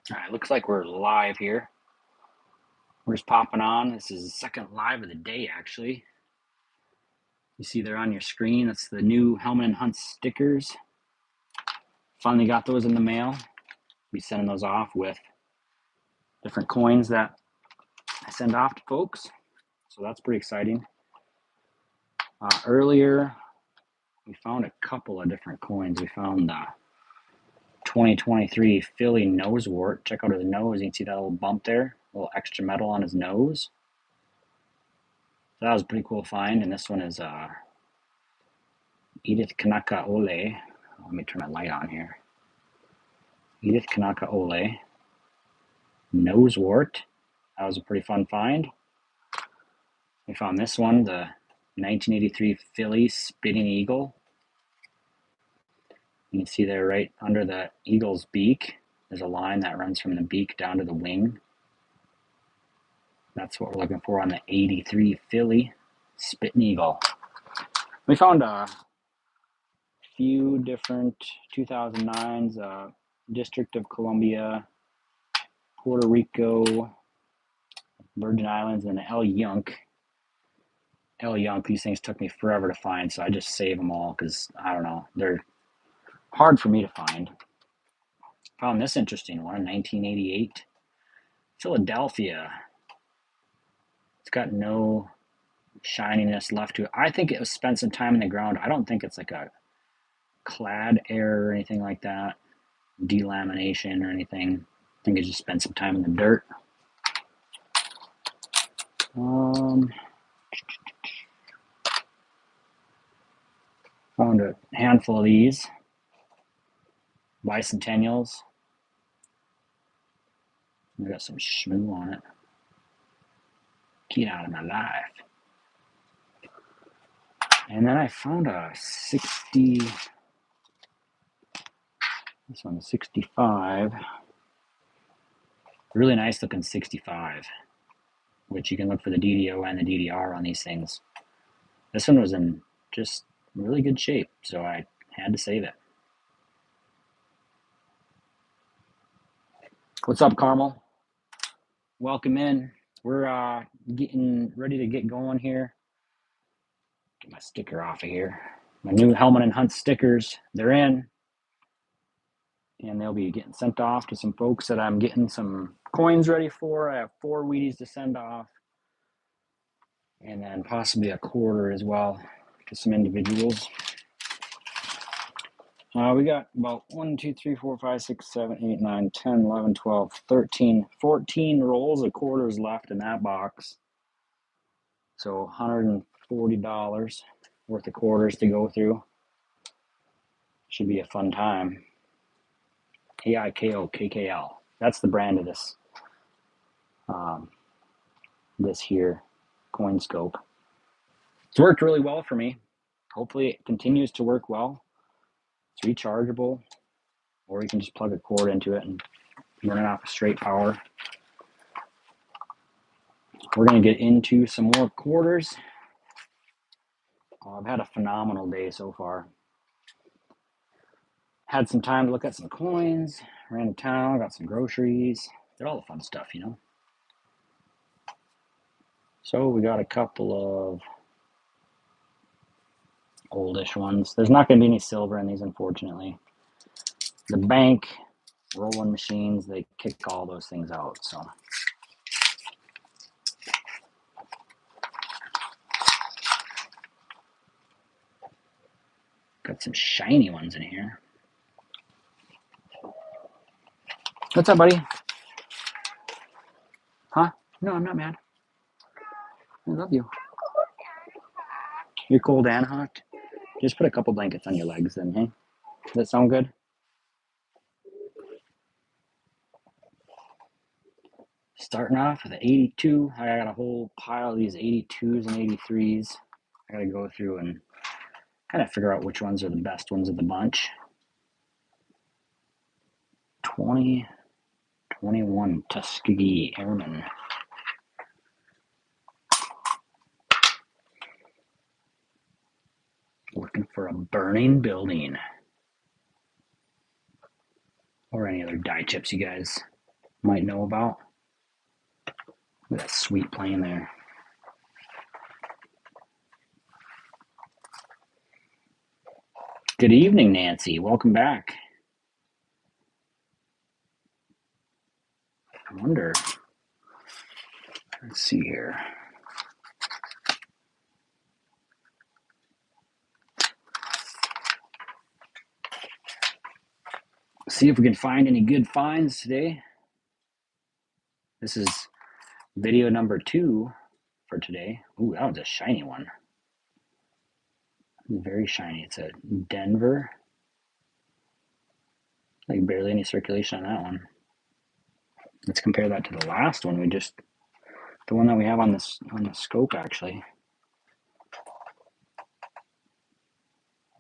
All right, looks like we're live here. We're just popping on. This is the second live of the day, actually. You see there on your screen, that's the new Hellman and Hunt stickers. Finally got those in the mail. Be sending those off with different coins that I send off to folks. So that's pretty exciting. Earlier, we found a couple of different coins. We found the 2023 Philly nosewort. Check out his nose. You can see that little bump there, a little extra metal on his nose. So that was a pretty cool find. And this one is Edith Kanaka Ole. Let me turn my light on here. Edith Kanaka Ole. Nosewort. That was a pretty fun find. We found this one, the 1983 Philly Spitting Eagle. You can see there right under the eagle's beak, there's a line that runs from the beak down to the wing. That's what we're looking for on the 83 Philly Spitting Eagle. We found a few different 2009s, District of Columbia, Puerto Rico, Virgin Islands, and the El Yunk. These things took me forever to find, so I just save them all because, I don't know, they're hard for me to find. Found this interesting one, 1988. Philadelphia. It's got no shininess left to it. I think it was spent some time in the ground. I don't think it's like a clad error or anything like that, delamination or anything. I think it just spent some time in the dirt. Found a handful of these bicentennials. We got some schmoo on it. Get out of my life. And then I found a 60. This one's 65. Really nice looking 65, which you can look for the DDO and the DDR on these things. This one was in just really good shape, so I had to save it. What's up, Carmel? Welcome in. We're getting ready to get going here. Get my sticker off of here. My new Hellman and Hunt stickers, they're in. And they'll be getting sent off to some folks that I'm getting some coins ready for. I have 4 Wheaties to send off. And then possibly a quarter as well to some individuals. We got about 1, 2, 3, 4, 5, 6, 7, 8, 9, 10, 11, 12, 13, 14 rolls of quarters left in that box. So $140 worth of quarters to go through. Should be a fun time. AIKOKKL. That's the brand of this. This here coin scope. It's worked really well for me. Hopefully it continues to work well. It's rechargeable, or you can just plug a cord into it and run it off of straight power. We're going to get into some more quarters. I've had a phenomenal day so far. Had some time to look at some coins, ran to town, got some groceries, did all the fun stuff, you know. So we got a couple of oldish ones. There's not going to be any silver in these, unfortunately. The bank rolling machines, they kick all those things out, so. Got some shiny ones in here. What's up, buddy? Huh? No, I'm not mad. I love you. You're cold and hot? Just put a couple blankets on your legs then, hey? Does that sound good? Starting off with an 82. I got a whole pile of these 82s and 83s. I gotta go through and kind of figure out which ones are the best ones of the bunch. 2021 Tuskegee Airmen. Looking for a burning building. Or any other die chips, you guys. might know about. Look at that sweet plane there. Good evening, Nancy. Welcome back. I wonder, let's see here. See if we can find any good finds today. This is video number 2 for today. Ooh, that was a shiny one. Very shiny. It's a Denver. Like barely any circulation on that one. Let's compare that to the last one. The one that we have on the scope actually.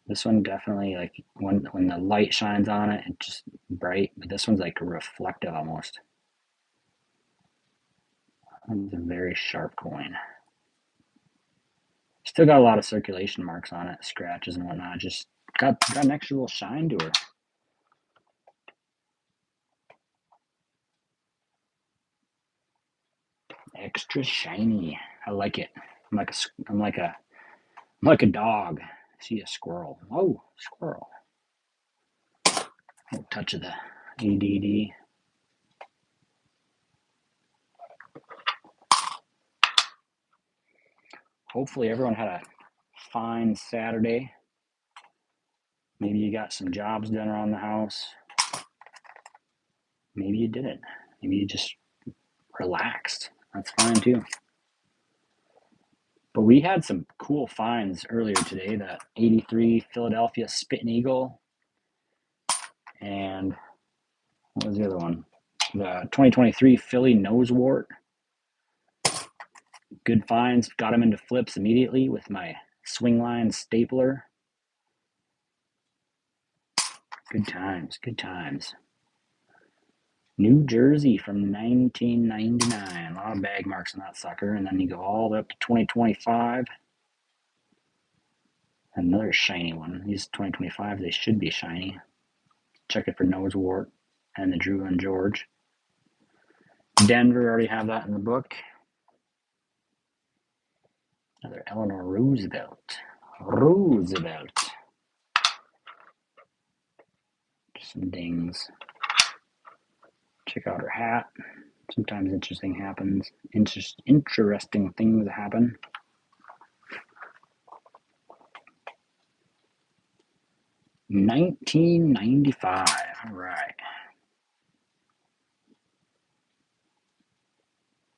This one definitely, like when the light shines on it, it's just bright. But this one's like reflective almost. It's a very sharp coin. Still got a lot of circulation marks on it, scratches and whatnot. Just got an extra little shine to her. Extra shiny. I like it. I'm like a dog. See a squirrel. Oh, squirrel. A touch of the ADD. Hopefully everyone had a fine Saturday. Maybe you got some jobs done around the house. Maybe you didn't. Maybe you just relaxed. That's fine too. But we had some cool finds earlier today. The 83 Philadelphia Spitting Eagle. And what was the other one? The 2023 Philly Nosewort. Good finds. Got them into flips immediately with my swing line stapler. Good times. Good times. New Jersey from 1999. A lot of bag marks on that sucker. And then you go all the way up to 2025. Another shiny one. These 2025, they should be shiny. Check it for Nosewort and the Drew and George. Denver, already have that in the book. Another Eleanor Roosevelt. Some dings. Check out her hat. Sometimes interesting things happen. $19.95. All right.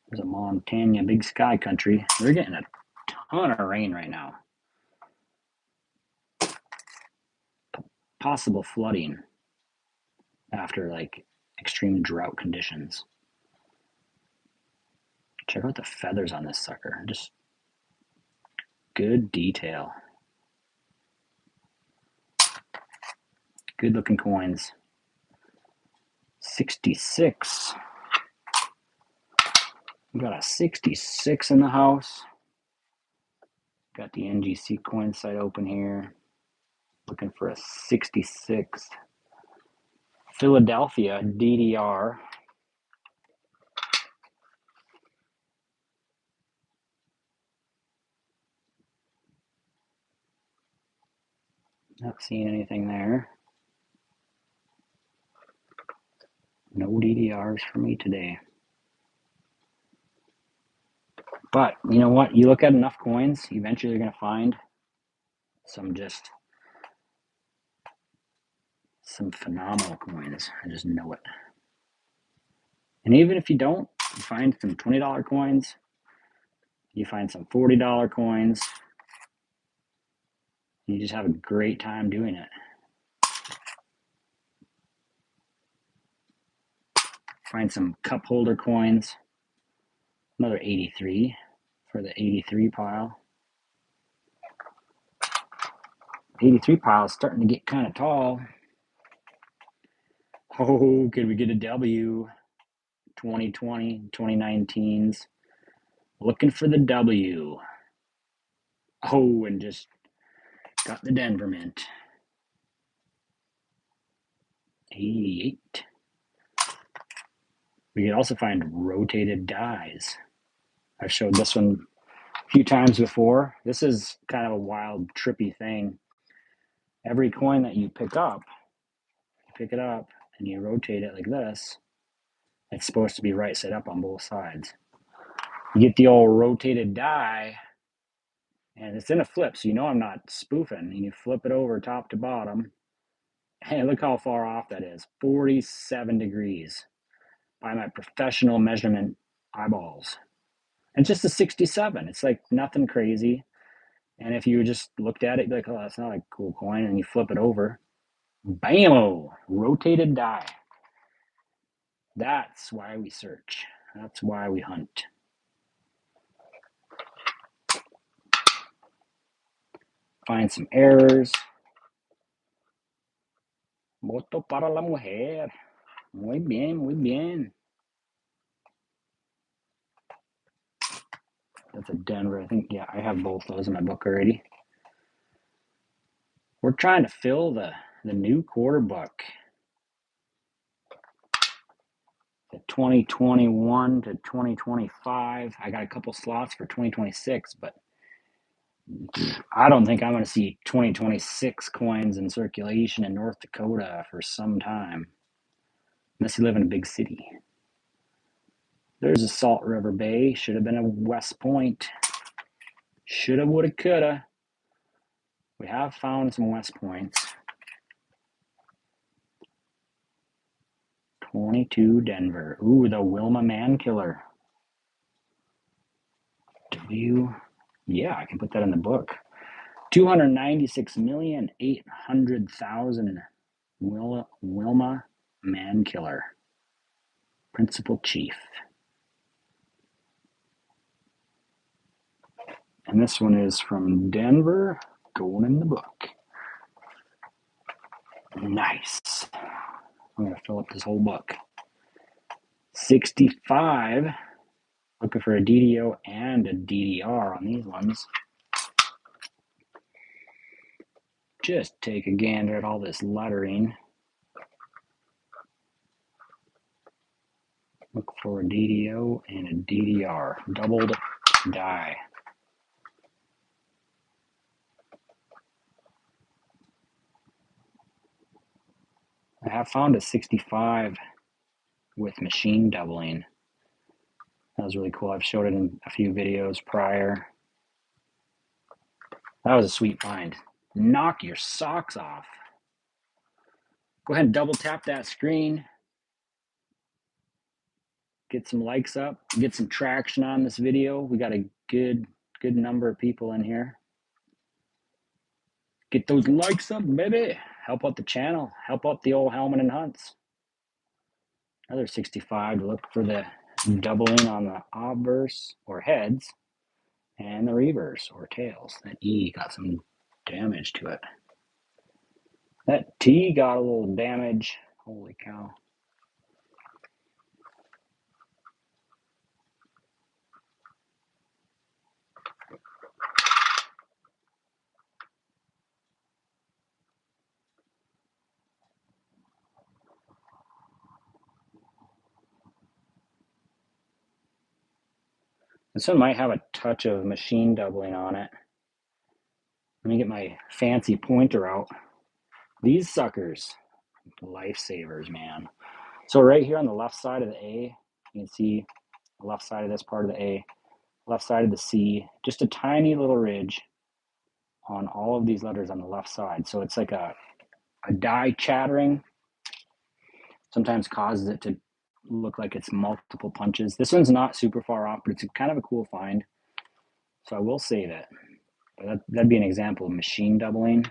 There's a Montana big sky country. We're getting a ton of rain right now. Possible flooding after like extreme drought conditions. Check out the feathers on this sucker. Just good detail. Good looking coins. 66. We got a 66 in the house. Got the NGC coin site open here. Looking for a 66. Philadelphia DDR. Not seeing anything there. No DDRs for me today. But you know what? You look at enough coins, eventually you're going to find some phenomenal coins. I just know it. And even if you don't, you find some $20 coins, you find some $40 coins, you just have a great time doing it. Find some cup holder coins. Another 83 for the 83 pile. 83 pile is starting to get kind of tall. Oh, could we get a W? 2020, 2019s. Looking for the W. Oh, and just got the Denver Mint. 88. We can also find rotated dies. I've showed this one a few times before. This is kind of a wild, trippy thing. Every coin that you pick up, you pick it up and you rotate it like this, it's supposed to be right side up on both sides. You get the old rotated die, and it's in a flip, so you know I'm not spoofing. And you flip it over top to bottom. Hey, look how far off that is. 47 degrees by my professional measurement eyeballs. And just a 67. It's like nothing crazy. And if you just looked at it, you'd be like, oh, that's not a cool coin. And you flip it over. Bam-o! Rotated die. That's why we search. That's why we hunt. Find some errors. Voto para la mujer. Muy bien, muy bien. That's a Denver. I think, yeah, I have both those in my book already. We're trying to fill the new quarter book. The 2021 to 2025. I got a couple slots for 2026, but I don't think I'm going to see 2026 coins in circulation in North Dakota for some time. Unless you live in a big city. There's a Salt River Bay. Should have been a West Point. Shoulda, woulda, coulda. We have found some West Points. 22 Denver. Ooh, the Wilma Man Killer. Yeah, I can put that in the book. 296,800,000 Wilma Man Killer. Principal Chief. And this one is from Denver, going in the book. Nice. I'm going to fill up this whole book. 65. Looking for a DDO and a DDR on these ones. Just take a gander at all this lettering. Look for a DDO and a DDR. Doubled die. I have found a 65 with machine doubling. That was really cool. I've showed it in a few videos prior. That was a sweet find. Knock your socks off. Go ahead and double tap that screen. Get some likes up. Get some traction on this video. We got a good number of people in here. Get those likes up, baby. Help out the channel. Help out the old Hellman and Hunts. Another 65 to look for the doubling on the obverse or heads and the reverse or tails. That E got some damage to it. That T got a little damage. Holy cow. This one might have a touch of machine doubling on it. Let me get my fancy pointer out. These suckers, lifesavers, man. So right here on the left side of the A, you can see the left side of this part of the A, left side of the C, just a tiny little ridge on all of these letters on the left side. So it's like a die chattering. Sometimes causes it to look like it's multiple punches. This one's not super far off, but it's kind of a cool find. So I will save it. But that'd be an example of machine doubling.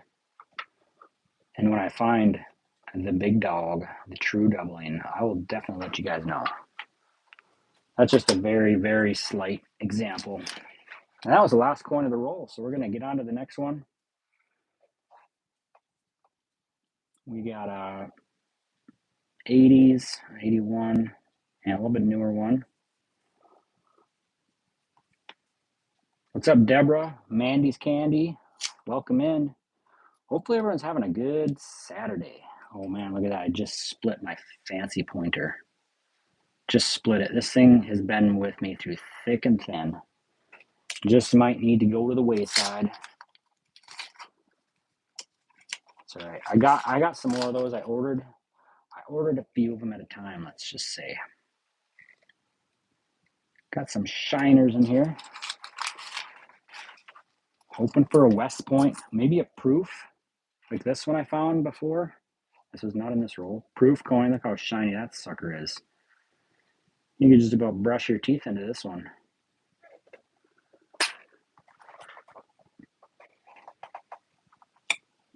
And when I find the big dog, the true doubling, I will definitely let you guys know. That's just a very, very slight example. And that was the last coin of the roll. So we're going to get on to the next one. We got 80s, 81, and a little bit newer one. What's up, Deborah? Mandy's Candy. Welcome in. Hopefully everyone's having a good Saturday. Oh man, look at that. I just split my fancy pointer. Just split it. This thing has been with me through thick and thin. Just might need to go to the wayside. It's all right. I got some more of those. I ordered a few of them at a time, let's just say. Got some shiners in here. Hoping for a West Point, maybe a proof, like this one I found before. This was not in this roll. Proof coin, look how shiny that sucker is. You can just about brush your teeth into this one.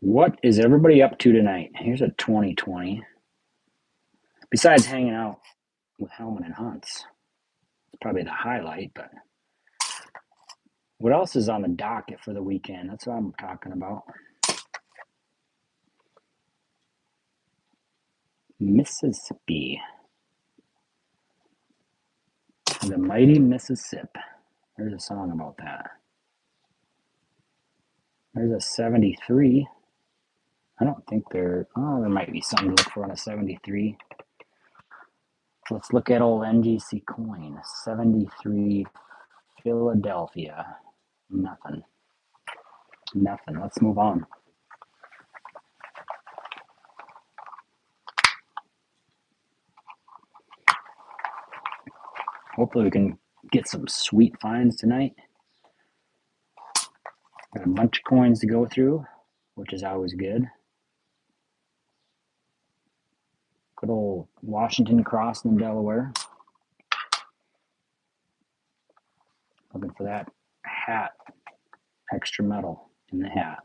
What is everybody up to tonight? Here's a 2020. Besides hanging out with Hellman and Hunts. It's probably the highlight, but what else is on the docket for the weekend? That's what I'm talking about. Mississippi. The mighty Mississippi. There's a song about that. There's a 73. I don't think there might be something to look for on a 73. Let's look at old NGC coin. 73 Philadelphia. Nothing. Let's move on. Hopefully we can get some sweet finds tonight. Got a bunch of coins to go through, which is always good. Good old Washington crossing in Delaware. Looking for that hat. Extra metal in the hat.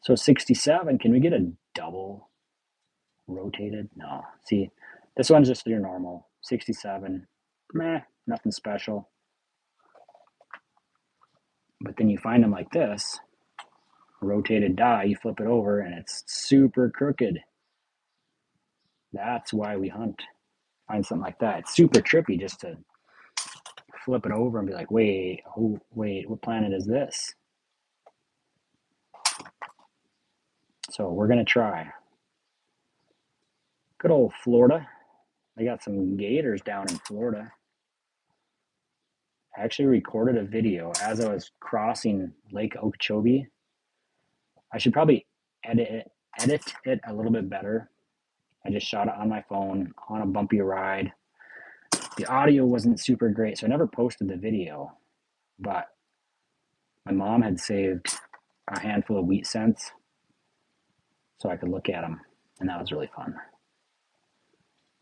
So 67, can we get a double rotated? No. See, this one's just your normal. 67, meh, nothing special. But then you find them like this, rotated die, you flip it over and it's super crooked. That's why we hunt. Find something like that. It's super trippy just to flip it over and be like, wait, what planet is this? So we're going to try. Good old Florida. They got some gators down in Florida. I actually recorded a video as I was crossing Lake Okeechobee. I should probably edit it a little bit better. I just shot it on my phone on a bumpy ride. The audio wasn't super great, so I never posted the video, but my mom had saved a handful of wheat cents so I could look at them, and that was really fun.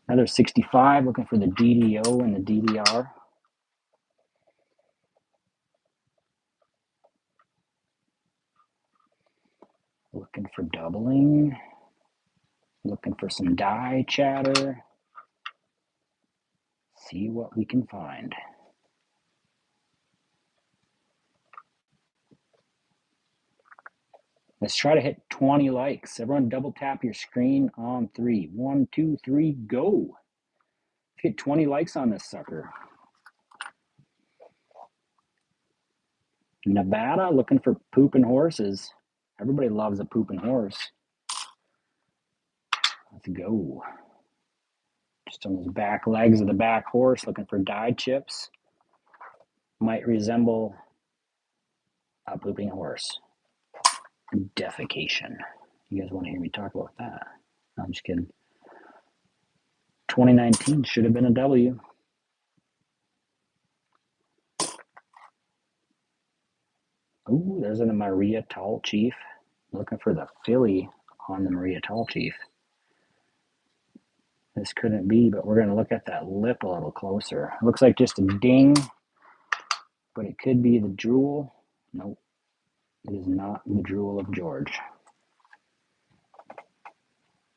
Another 65, looking for the DDO and the DDR. Looking for doubling. Looking for some die chatter. See what we can find. Let's try to hit 20 likes. Everyone double tap your screen on 3. 1, 2, 3, go. Hit 20 likes on this sucker. Nevada, looking for pooping horses. Everybody loves a pooping horse. Let's go. Just on those back legs of the back horse, looking for die chips. Might resemble a pooping horse. Defecation. You guys want to hear me talk about that? No, I'm just kidding. 2019 should have been a W. Ooh, there's a Maria Tall Chief. Looking for the Philly on the Maria Tall Chief. This couldn't be, but we're going to look at that lip a little closer. It looks like just a ding, but it could be the drool. Nope, it is not the drool of George.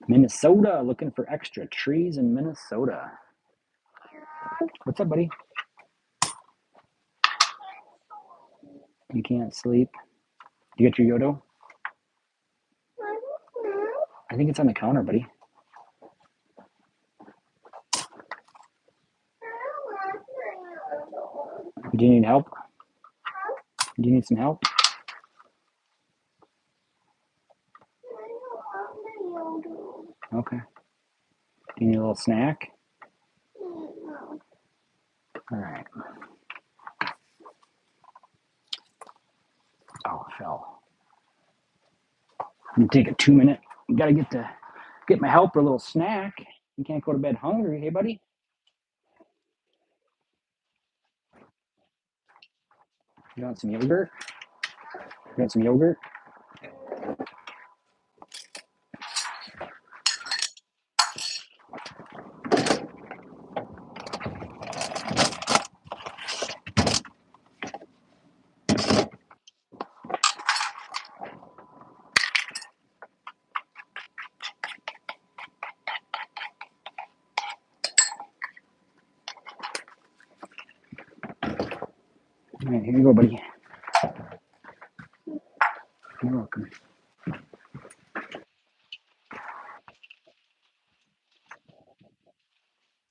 Minnesota, looking for extra trees in Minnesota. What's up, buddy? You can't sleep. You get your Yodo? I think it's on the counter, buddy. Do you need help? Do you need some help? Okay. Do you need a little snack? All right. Oh, it fell. I'm gonna take a 2 minute. Gotta get my helper a little snack. You can't go to bed hungry, hey buddy. You want some yogurt? You want some yogurt? All right, here you go, buddy. You're welcome.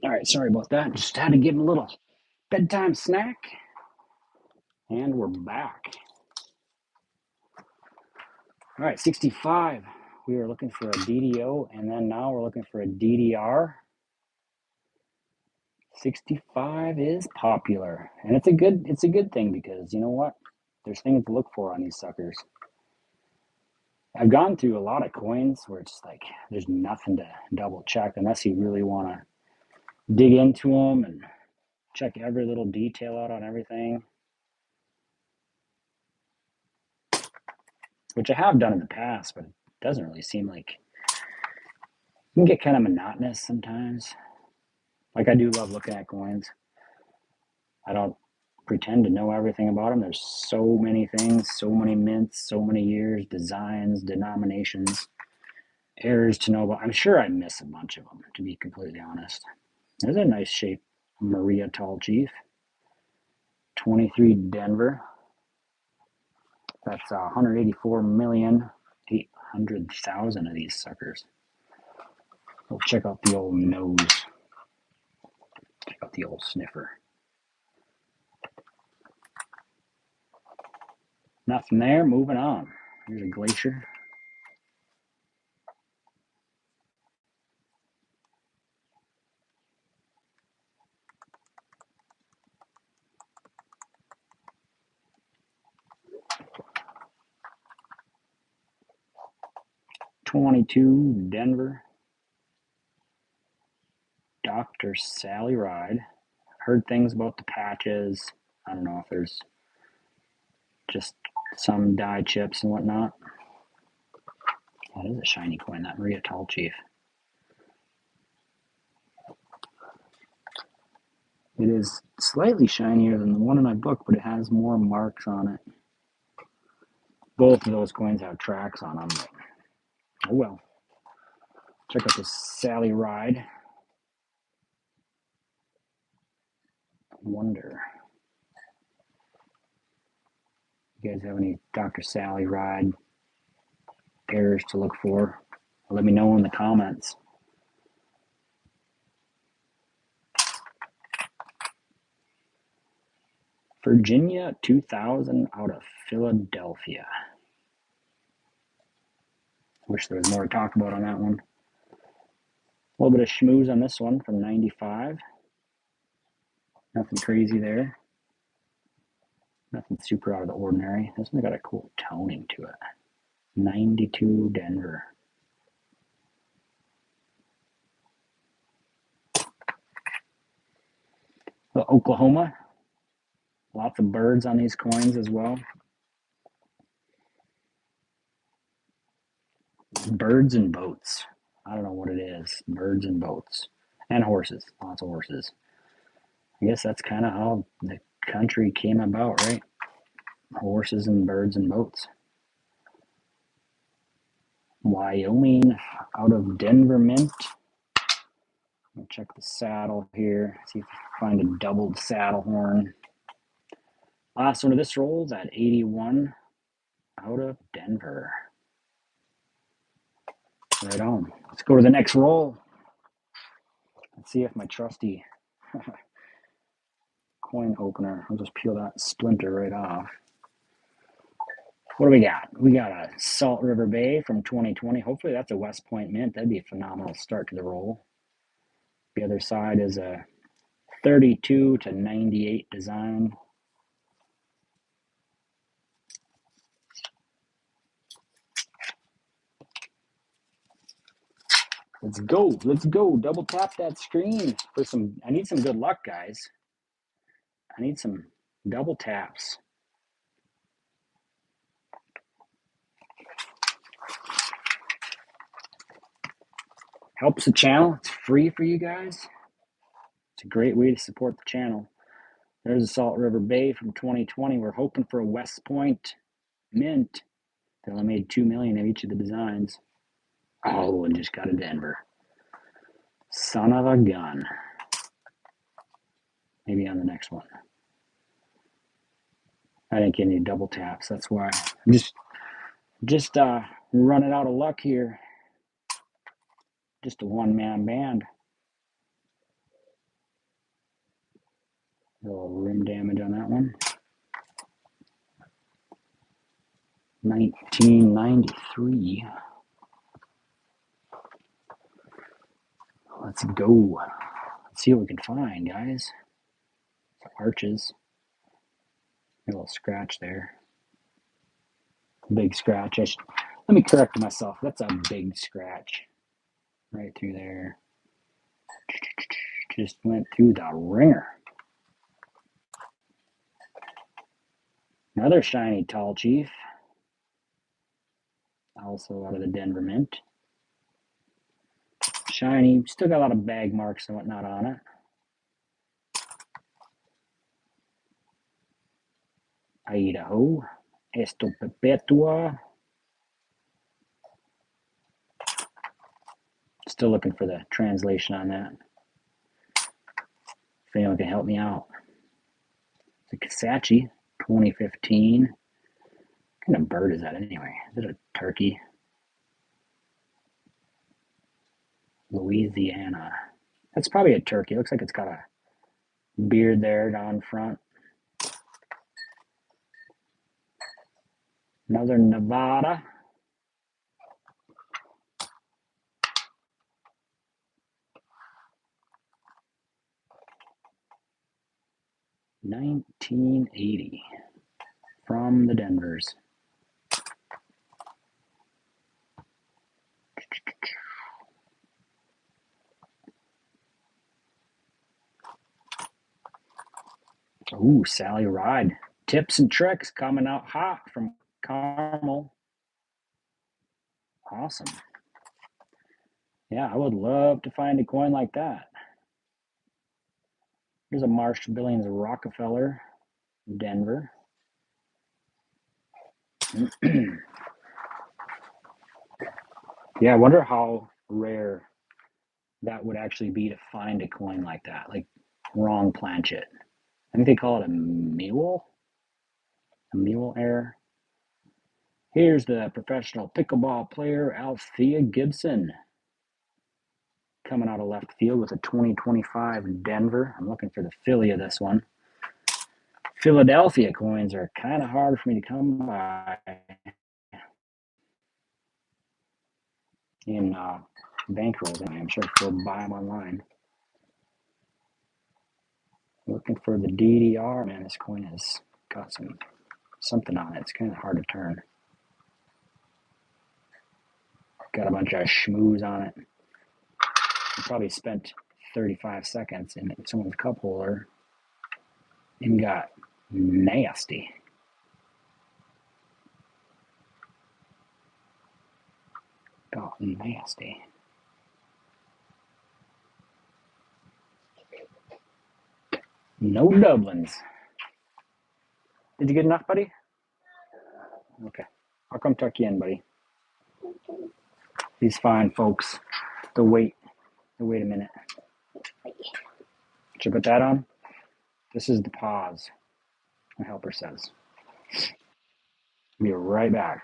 All right, sorry about that. Just had to give him a little bedtime snack. And we're back. All right, 65. We were looking for a DDO, and then now we're looking for a DDR. 65 is popular, and it's a good thing because you know what? There's things to look for on these suckers. I've gone through a lot of coins where it's like there's nothing to double check unless you really want to dig into them and check every little detail out on everything, which I have done in the past, but it doesn't really seem like it can get kind of monotonous sometimes. Like I do love looking at coins. I don't pretend to know everything about them. There's so many things, so many mints, so many years, designs, denominations, errors to know about. I'm sure I miss a bunch of them, to be completely honest. There's a nice shape Maria Tall Chief. 23 Denver. That's 184,800,000 of these suckers. We'll check out the old nose. Check out the old sniffer. Nothing there. Moving on. Here's a glacier. '22 Denver. Dr. Sally Ride. Heard things about the patches. I don't know if there's just some dye chips and whatnot. That is a shiny coin, that Maria Tall Chief. It is slightly shinier than the one in my book, but it has more marks on it. Both of those coins have tracks on them. But oh well. Check out this Sally Ride. Wonder. You guys have any Dr. Sally Ride pairs to look for? Let me know in the comments. Virginia 2000 out of Philadelphia. Wish there was more to talk about on that one. A little bit of schmooze on this one from 95. Nothing crazy there. Nothing super out of the ordinary. This one's got a cool toning to it. 92 Denver. The Oklahoma. Lots of birds on these coins as well. Birds and boats. I don't know what it is. Birds and boats. And horses. Lots of horses. I guess that's kind of how the country came about, right? Horses and birds and boats. Wyoming out of Denver Mint. I'll check the saddle here. See if I find a doubled saddle horn. Last one of this roll is at 81 out of Denver. Right on. Let's go to the next roll. Let's see if my trusty coin opener, I'll just peel that splinter right off. What do we got? We got a Salt River Bay from 2020. Hopefully that's a West Point mint. That'd be a phenomenal start to the roll. The other side is a 32 to 98 design. Let's go. Let's go. Double tap that screen for some. I need some good luck, guys. I need some double taps. Helps the channel. It's free for you guys. It's a great way to support the channel. There's a Salt River Bay from 2020. We're hoping for a West Point mint. They only made $2 million of each of the designs. Oh, and just got a Denver. Son of a gun. Maybe on the next one. I didn't get any double taps. That's why I'm just running out of luck here. Just a one-man band. A little rim damage on that one. 1993. Let's go. Let's see what we can find, guys. Some arches. A little scratch there. Big scratch. Let me correct myself. That's a big scratch. Right through there. Just went through the ringer. Another shiny tall chief. Also out of the Denver Mint. Shiny. Still got a lot of bag marks and whatnot on it. Idaho. Esto Perpetua. Still looking for the translation on that. If anyone can help me out. It's a Kasachi, 2015. What kind of bird is that anyway? Is it a turkey? Louisiana. That's probably a turkey. It looks like it's got a beard there down front. Northern Nevada. $19.80 from the Denvers. Ooh, Sally Ride. Tips and tricks coming out hot from Carmel. Awesome. Yeah, I would love to find a coin like that. Here's a Marsh Billings Rockefeller, Denver. Yeah, I wonder how rare that would actually be to find a coin like that, like wrong planchet. I think they call it a mule error. Here's the professional pickleball player, Althea Gibson, coming out of left field with a 2025 Denver. I'm looking for the Philly of this one. Philadelphia coins are kind of hard for me to come by in bankrolls. I'm sure you'll buy them online. Looking for the DDR. Man, this coin has got something on it. It's kind of hard to turn. Got a bunch of schmooze on it. I probably spent 35 seconds in someone's cup holder and got nasty. Got nasty. No Dublins. Did you get enough, buddy? Okay. I'll come tuck you in, buddy. He's fine, folks. Wait a minute. Should I put that on? This is the pause, my helper says. Be right back.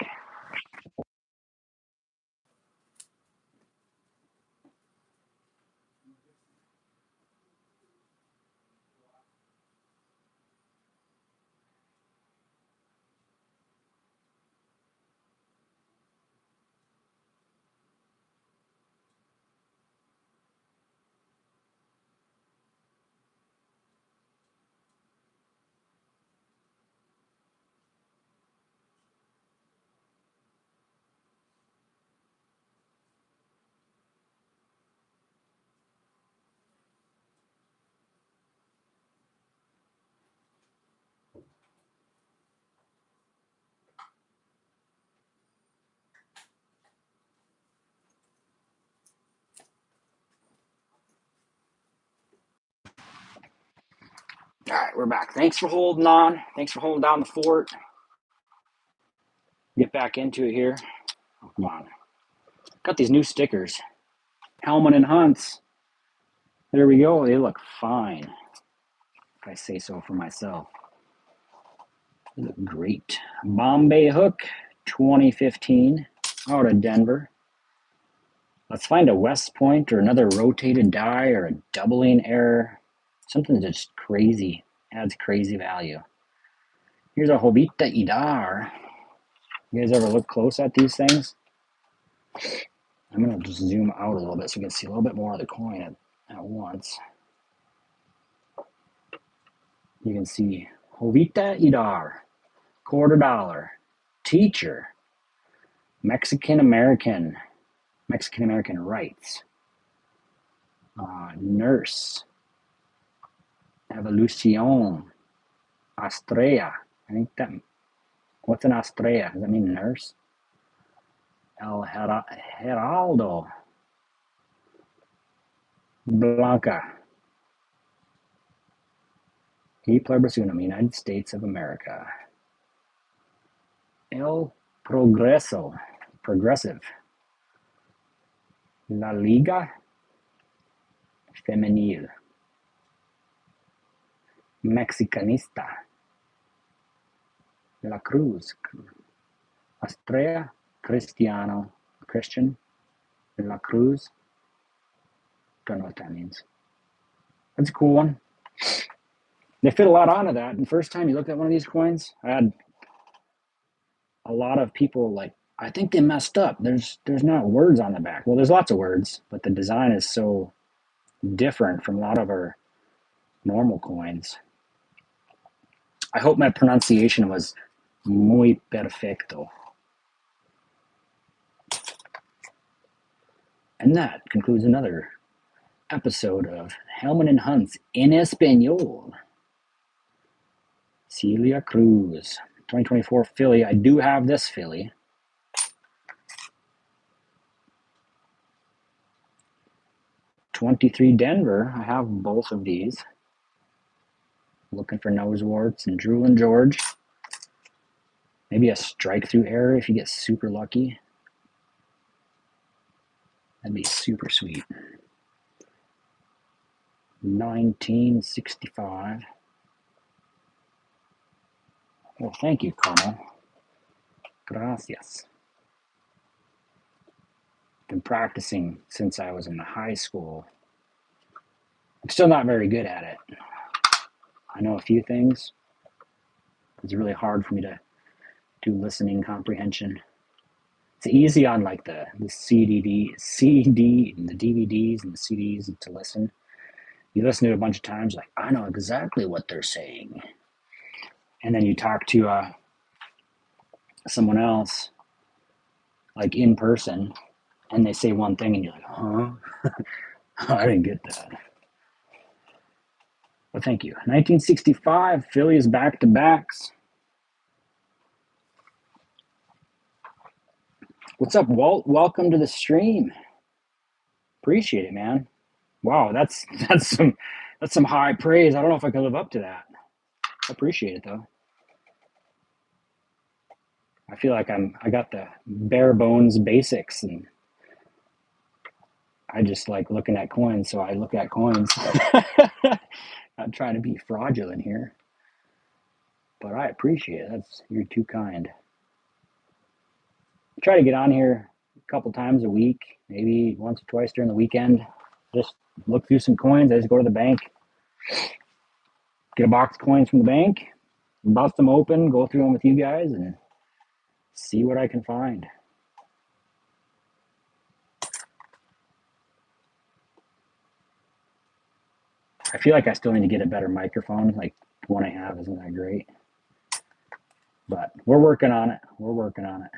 right, we're back. Thanks for holding on. Thanks for holding down the fort. Get back into it here. Oh, come on. Got these new stickers. Hellman and Hunts. There we go. They look fine, if I say so for myself. They look great. Bombay Hook 2015 out of Denver. Let's find a West Point or another rotated die or a doubling error. Something that's just crazy. Adds crazy value. Here's a Jovita Idar. You guys ever look close at these things? I'm going to just zoom out a little bit so you can see a little bit more of the coin at once. You can see Jovita Idar, $quarter, teacher, Mexican-American rights, nurse, Evolucion, Estrella. I think that, what's an Estrella? Does that mean nurse? El Geraldo, Blanca, E Plebiscunum, United States of America. El Progreso, progressive. La Liga Femenil. Mexicanista. La Cruz. Estrella Cristiano, Christian. La Cruz. Don't know what that means. That's a cool one. They fit a lot onto that. And the first time you looked at one of these coins, I had a lot of people like, I think they messed up. There's not words on the back. Well, there's lots of words, but the design is so different from a lot of our normal coins. I hope my pronunciation was muy perfecto. And that concludes another episode of Hellman and Hunts in Espanol. Celia Cruz, 2024 Philly. I do have this Philly. 23 Denver. I have both of these. Looking for nose warts and Drew and George. Maybe a strike through error if you get super lucky. That'd be super sweet. 1965. Well, thank you, Colonel. Gracias. Been practicing since I was in high school. I'm still not very good at it. I know a few things. It's really hard for me to do listening comprehension. It's easy on like the CD and the DVDs and the CDs to listen. You listen to it a bunch of times, like, I know exactly what they're saying. And then you talk to someone else, like in person, and they say one thing and you're like, huh? I didn't get that. Well, thank you. 1965, Phillies back-to-backs. What's up, Walt? Welcome to the stream. Appreciate it, man. Wow, that's some high praise. I don't know if I can live up to that. I appreciate it though. I feel like I got the bare bones basics, and I just like looking at coins, so I look at coins. Not trying to be fraudulent here, but I appreciate it. You're too kind. I try to get on here a couple times a week, maybe once or twice during the weekend. Just look through some coins. I just go to the bank, get a box of coins from the bank, bust them open, go through them with you guys, and see what I can find. I feel like I still need to get a better microphone. Like the one I have isn't that great. But we're working on it. We're working on it.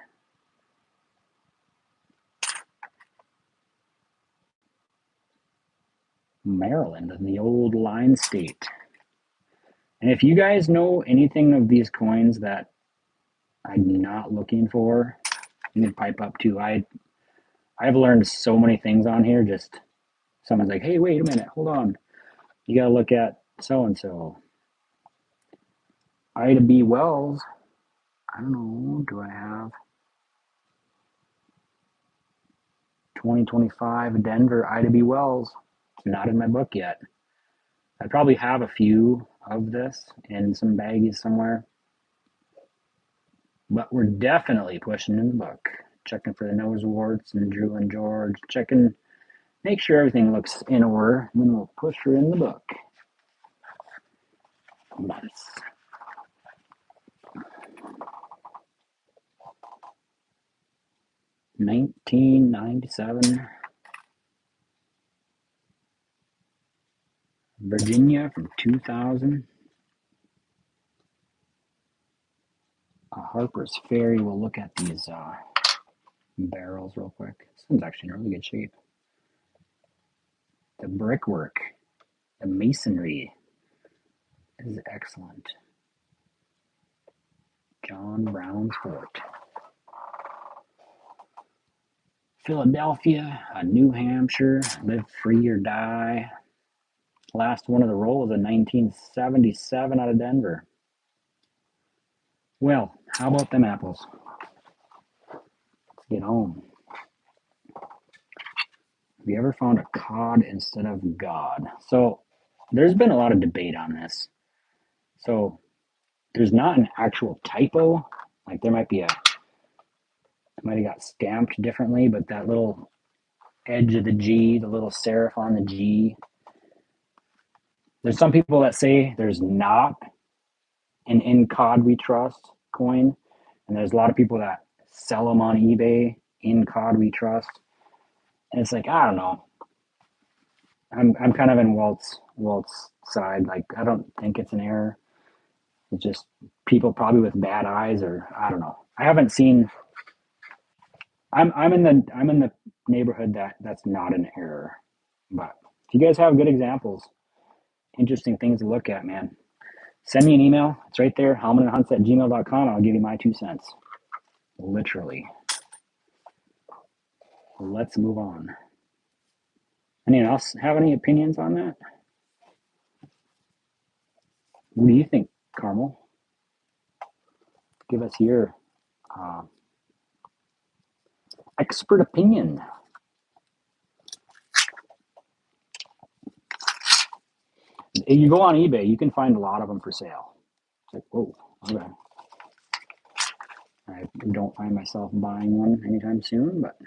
Maryland, the old line state. And if you guys know anything of these coins that I'm not looking for, you can pipe up too. I've learned so many things on here. Just someone's like, hey, wait a minute, hold on. You gotta look at so-and-so. Ida B. Wells. I don't know. Do I have 2025 Denver Ida B. Wells? It's not in my book yet. I probably have a few of this in some baggies somewhere. But we're definitely pushing in the book. Checking for the nose warts and Drew and George. Checking, make sure everything looks in order. And then we'll push her in the book. Nice. $19.97. Virginia from 2000. Harper's Ferry. We'll look at these barrels real quick. This one's actually in really good shape. The brickwork, the masonry is excellent. John Brown's Fort. Philadelphia, New Hampshire, Live Free or Die. Last one of the roll was a 1977 out of Denver. Well, how about them apples? Let's get home. Have you ever found a cod instead of God? So there's been a lot of debate on this. So there's not an actual typo. Like there might be it might have got stamped differently, but that little edge of the G, the little serif on the G. There's some people that say there's not an in COD we trust coin, and there's a lot of people that sell them on eBay in COD we trust. And it's like, I don't know. I'm kind of in Walt's side. Like I don't think it's an error. It's just people probably with bad eyes, or I don't know. I haven't seen. I'm in the neighborhood that's not an error. But if you guys have good examples, interesting things to look at, man, send me an email. It's right there, helmetandhunts@gmail.com. I'll give you my 2 cents. Literally. Let's move on. Anyone else have any opinions on that? What do you think, Carmel? Give us your expert opinion. You go on eBay, you can find a lot of them for sale. It's like, whoa, okay. I don't find myself buying one anytime soon, but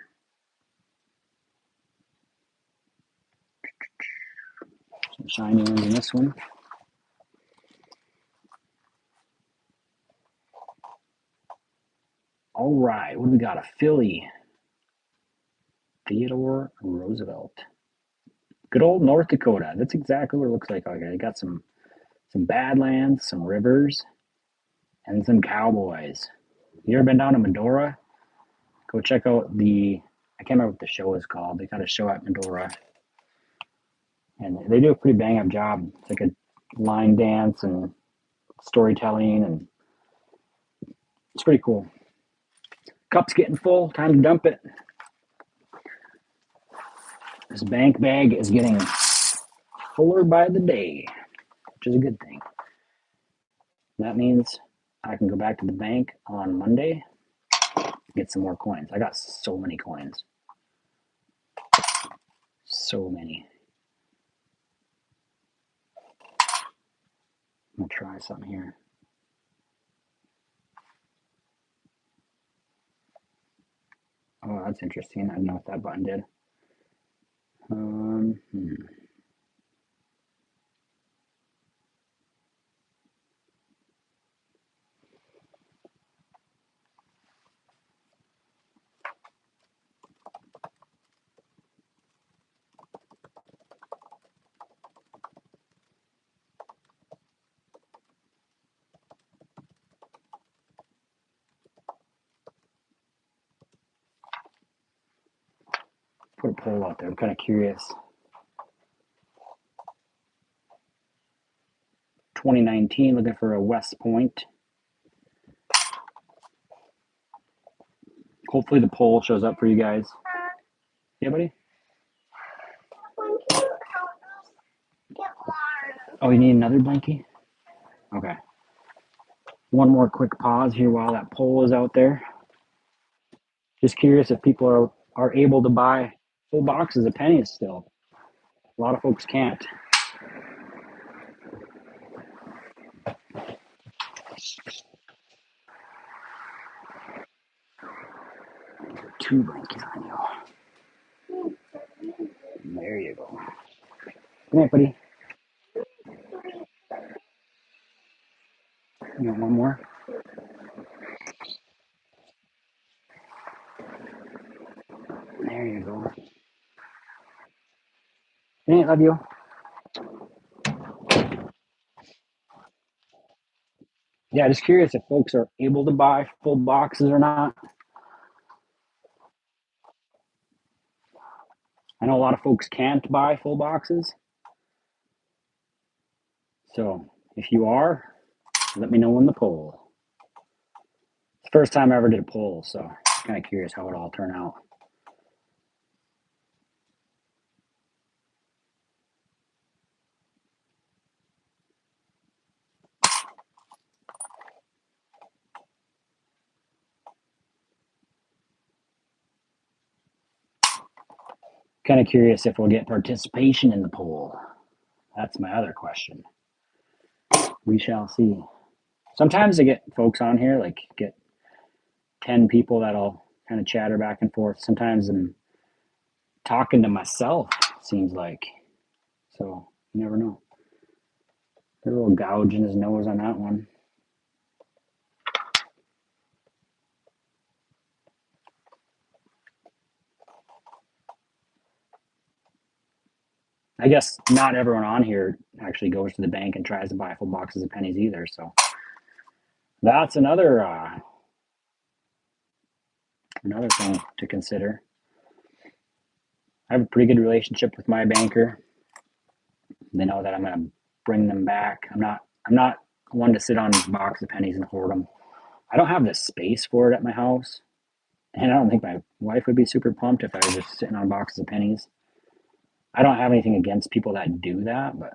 some shiny ones in this one. All right, what do we got? A Philly. Theodore Roosevelt. Good old North Dakota. That's exactly what it looks like out here. They got some badlands, some rivers, and some cowboys. You ever been down to Medora? Go check out I can't remember what the show is called. They got a show at Medora. And they do a pretty bang up job. It's like a line dance and storytelling, and it's pretty cool. Cup's getting full. Time to dump it. This bank bag is getting fuller by the day, which is a good thing. That means I can go back to the bank on Monday, get some more coins. I got so many coins. So many. I'm going to try something here. Oh, that's interesting. I don't know what that button did. Put a poll out there. I'm kind of curious. 2019, looking for a West Point. Hopefully the poll shows up for you guys. Yeah, buddy? Oh, you need another blankie? Okay. One more quick pause here while that poll is out there. Just curious if people are able to buy full boxes of pennies still. A lot of folks can't. Two blankets on you. There you go. Come here, buddy. You want one more? There you go. Hey, love you. Yeah, just curious if folks are able to buy full boxes or not. I know a lot of folks can't buy full boxes. So if you are, let me know in the poll. It's the first time I ever did a poll, so I'm kind of curious how it all turned out. Kind of curious if we'll get participation in the poll. That's my other question. We shall see. Sometimes I get folks on here, like get 10 people that'll kind of chatter back and forth. Sometimes I'm talking to myself, seems like. So you never know. There's a little gouge in his nose on that one. I guess not everyone on here actually goes to the bank and tries to buy full boxes of pennies either. So that's another thing to consider. I have a pretty good relationship with my banker. They know that I'm going to bring them back. I'm not one to sit on a box of pennies and hoard them. I don't have the space for it at my house, and I don't think my wife would be super pumped if I was just sitting on boxes of pennies. I don't have anything against people that do that, but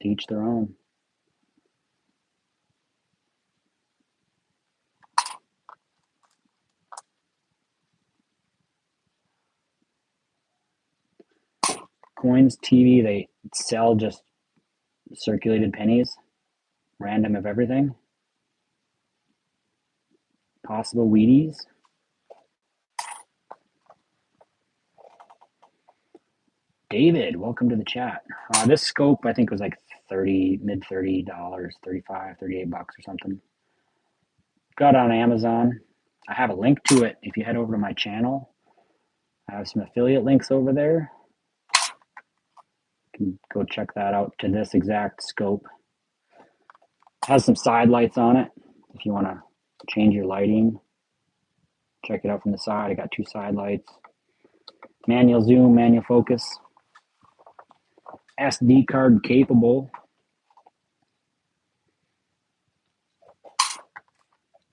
to each their own. Coins TV, they sell just circulated pennies, random of everything. Possible Wheaties. David, welcome to the chat. This scope I think was like mid $30, 35, $38 or something. Got it on Amazon. I have a link to it if you head over to my channel. I have some affiliate links over there. You can go check that out to this exact scope. It has some side lights on it if you want to change your lighting. Check it out from the side. I got two side lights. Manual zoom, manual focus. SD card capable.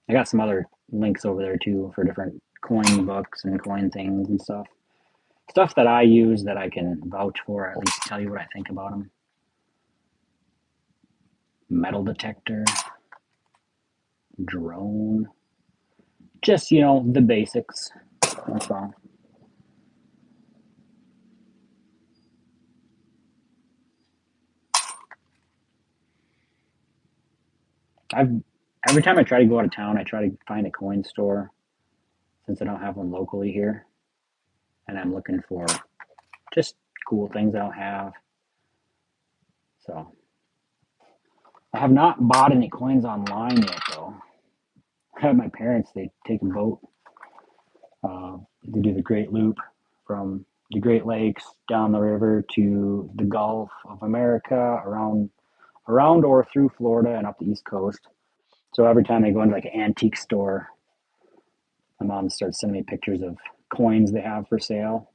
I got some other links over there too for different coin books and coin things and stuff. Stuff that I use that I can vouch for, at least tell you what I think about them. Metal detector. Drone. Just, the basics. That's all. Every time I try to go out of town, I try to find a coin store since I don't have one locally here. And I'm looking for just cool things I don't have. So I have not bought any coins online yet, though. I have my parents, they take a boat. They do the Great Loop from the Great Lakes down the river to the Gulf of America, around or through Florida and up the East Coast. So every time they go into like an antique store, my mom starts sending me pictures of coins they have for sale.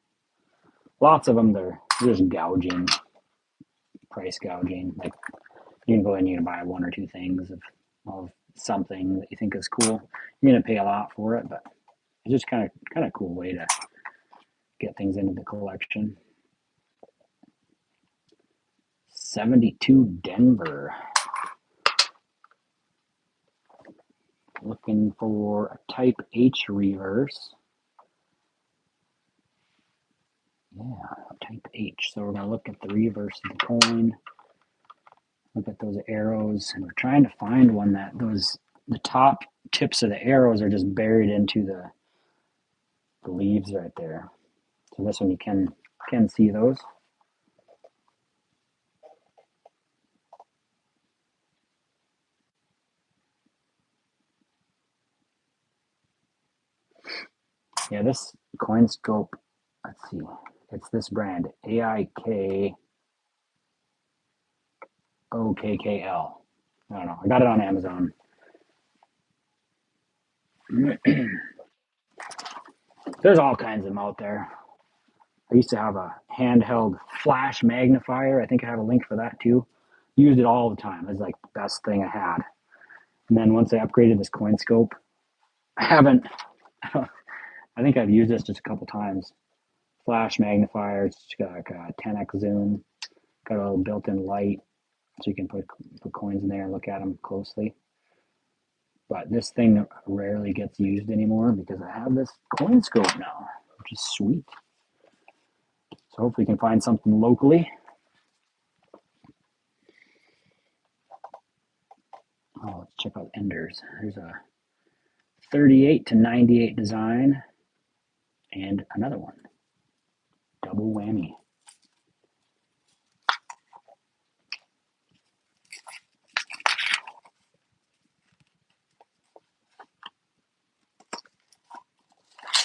Lots of them, they're just gouging, price gouging. Like you can go in and you can buy one or two things of something that you think is cool. You're gonna pay a lot for it, but it's just kind of a cool way to get things into the collection. 72 Denver. Looking for a type H reverse. Yeah, type H. So we're going to look at the reverse of the coin. Look at those arrows. And we're trying to find one that the top tips of the arrows are just buried into the leaves right there. So this one you can see those. Yeah, this coin scope, let's see, it's this brand, AIKOKKL. I don't know. I got it on Amazon. There's all kinds of them out there. I used to have a handheld flash magnifier. I think I have a link for that too. Used it all the time. It was like the best thing I had. And then once I upgraded this coin scope, I haven't, I think I've used this just a couple times. Flash magnifier, it's got like a 10x zoom, got a little built-in light so you can put coins in there and look at them closely. But this thing rarely gets used anymore because I have this coin scope now, which is sweet. So hopefully you can find something locally. Oh, let's check out Enders. There's a 38 to 98 design and another one. Double whammy.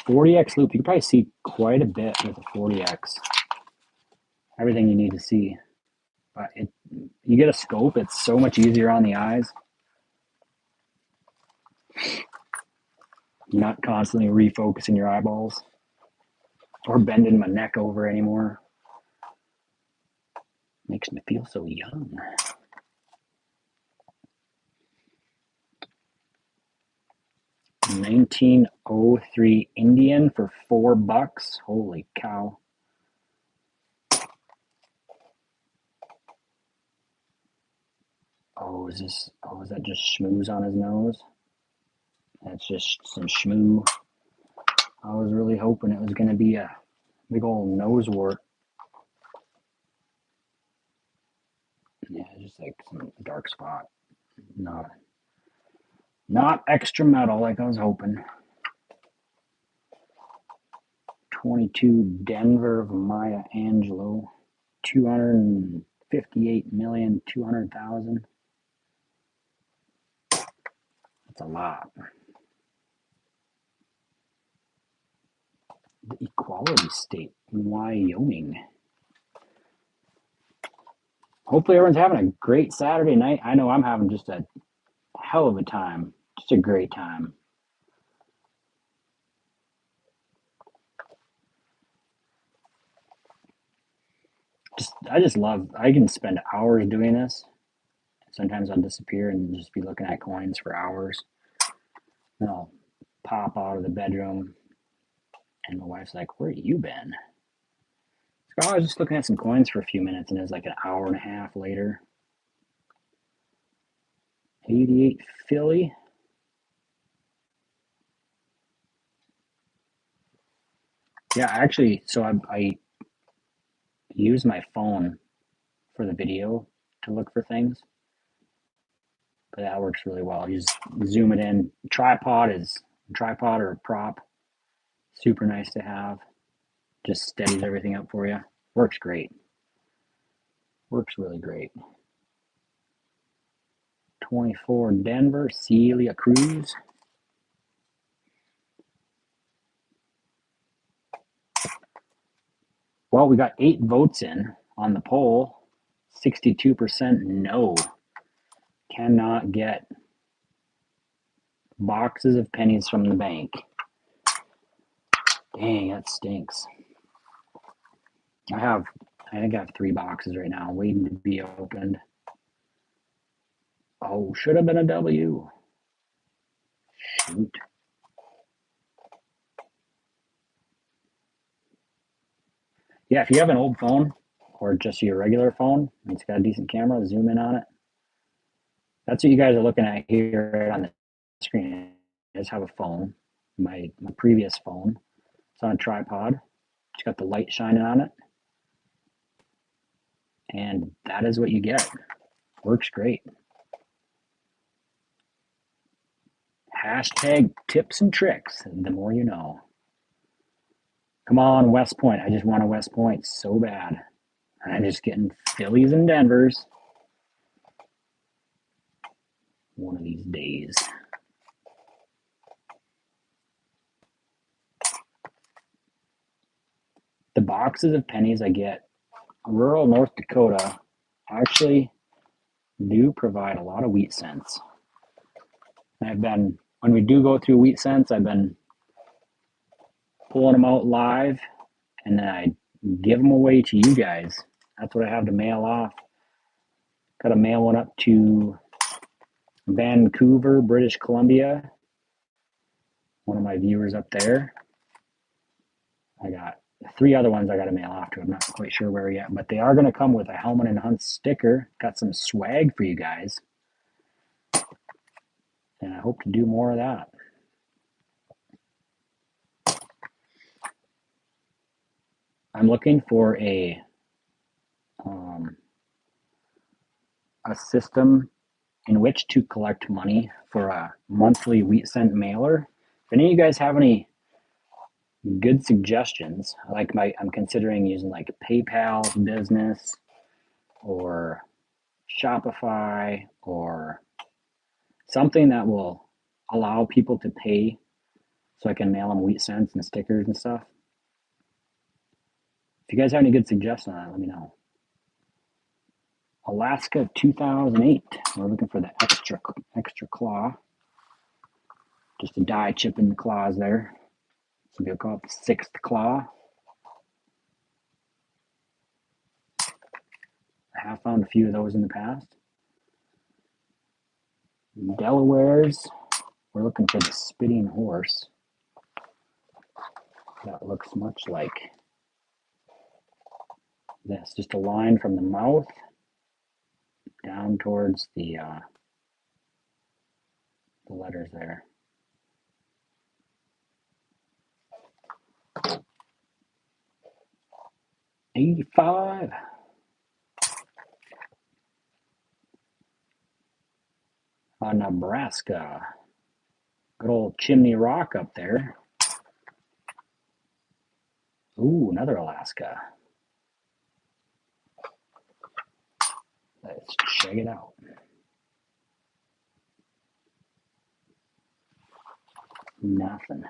$40X loop. You can probably see quite a bit with a $40X. Everything you need to see. But you get a scope, it's so much easier on the eyes. You're not constantly refocusing your eyeballs or bending my neck over anymore. Makes me feel so young. $1903 Indian for $4. Holy cow. Is that just schmooze on his nose? That's just some schmoo. I was really hoping it was going to be a big old nose wart. Yeah, just like some dark spot. Not extra metal like I was hoping. 22 Denver of Maya Angelou. 258,200,000. That's a lot. The Equality State, Wyoming. Hopefully everyone's having a great Saturday night. I know I'm having just a hell of a time. Just a great time. I just love, I can spend hours doing this. Sometimes I'll disappear and just be looking at coins for hours. Then I'll pop out of the bedroom and my wife's like, where you been? So I was just looking at some coins for a few minutes and it was like an hour and a half later. 88 Philly. Yeah, actually, so I use my phone for the video to look for things. But that works really well. You just zoom it in. Tripod or a prop. Super nice to have. Just steadies everything up for you. Works great. Works really great. 24 Denver, Celia Cruz. Well, we got 8 votes in on the poll. 62% no. Cannot get boxes of pennies from the bank. Dang, that stinks. I think I have 3 boxes right now waiting to be opened. Oh, should have been a W. Shoot. Yeah, if you have an old phone or just your regular phone and it's got a decent camera, zoom in on it. That's what you guys are looking at here right on the screen. I just have a phone, my previous phone. It's on a tripod. It's got the light shining on it. And that is what you get. Works great. Hashtag tips and tricks. The more you know. Come on, West Point. I just want a West Point so bad. And I'm just getting Phillies and Denvers one of these days. The boxes of pennies I get, rural North Dakota actually do provide a lot of wheat cents. When we do go through wheat cents, I've been pulling them out live, and then I give them away to you guys. That's what I have to mail off. Got to mail one up to Vancouver, British Columbia. One of my viewers up there. I got 3 other ones I got to mail off to. I'm not quite sure where yet, but they are going to come with a Hellman and Hunt sticker. Got some swag for you guys. And I hope to do more of that. I'm looking for a system in which to collect money for a monthly wheat cent mailer. If any of you guys have any good suggestions, I'm considering using like PayPal business or Shopify or something that will allow people to pay so I can mail them wheat cents and stickers and stuff. If you guys have any good suggestions on that, let me know. Alaska 2008. We're looking for the extra claw. Just a die chip in the claws there. Some people call it the 6th claw. I have found a few of those in the past. Delawares. We're looking for the spitting horse. That looks much like this. Just a line from the mouth down towards the letters there. $85. Nebraska. Good old Chimney Rock up there. Ooh, another Alaska. Let's check it out. Nothing.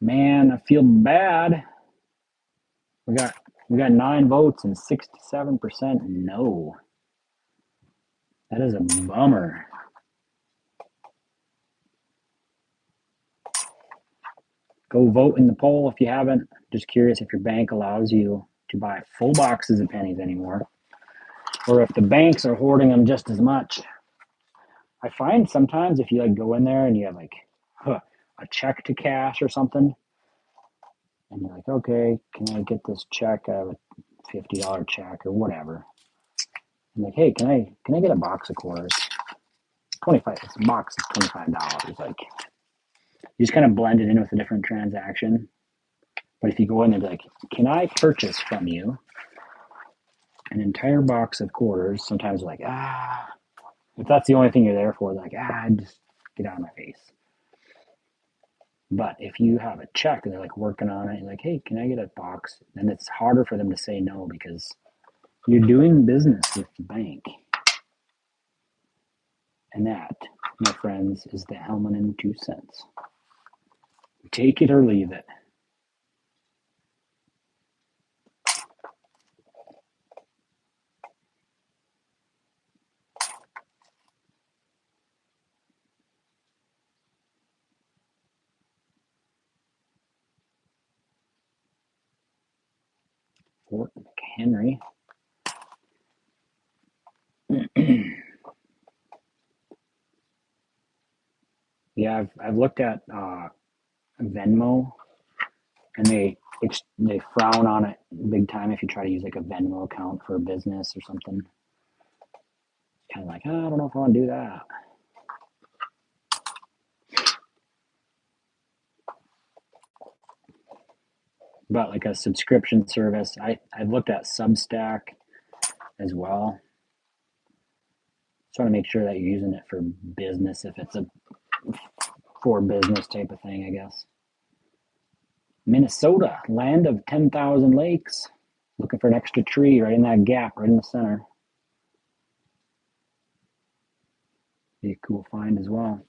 Man, I feel bad. We got 9 votes and 67% no. That is a bummer. Go vote in the poll if you haven't. Just curious if your bank allows you to buy full boxes of pennies anymore, or if the banks are hoarding them just as much. I find sometimes if you go in there and you have a check to cash or something, and you're like, okay, can I get this check? I have a $50 check or whatever. I'm like, hey, can I get a box of quarters? 25. It's a box of $25. Like, you just kind of blend it in with a different transaction. But if you go in and be like, can I purchase from you an entire box of quarters? Sometimes like, if that's the only thing you're there for, like, just get out of my face. But if you have a check and they're like working on it, you're like, hey, can I get a box? Then it's harder for them to say no because you're doing business with the bank. And that, my friends, is the Hellman and 2 cents. Take it or leave it. Fort McHenry. Yeah, I've looked at Venmo, and they frown on it big time if you try to use like a Venmo account for a business or something. kind of like, oh, I don't know if I want to do that. But like a subscription service, I've looked at Substack as well. Just want to make sure that you're using it for business, if it's a for business type of thing, I guess. Minnesota, land of 10,000 lakes. Looking for an extra tree right in that gap, right in the center. Be a cool find as well.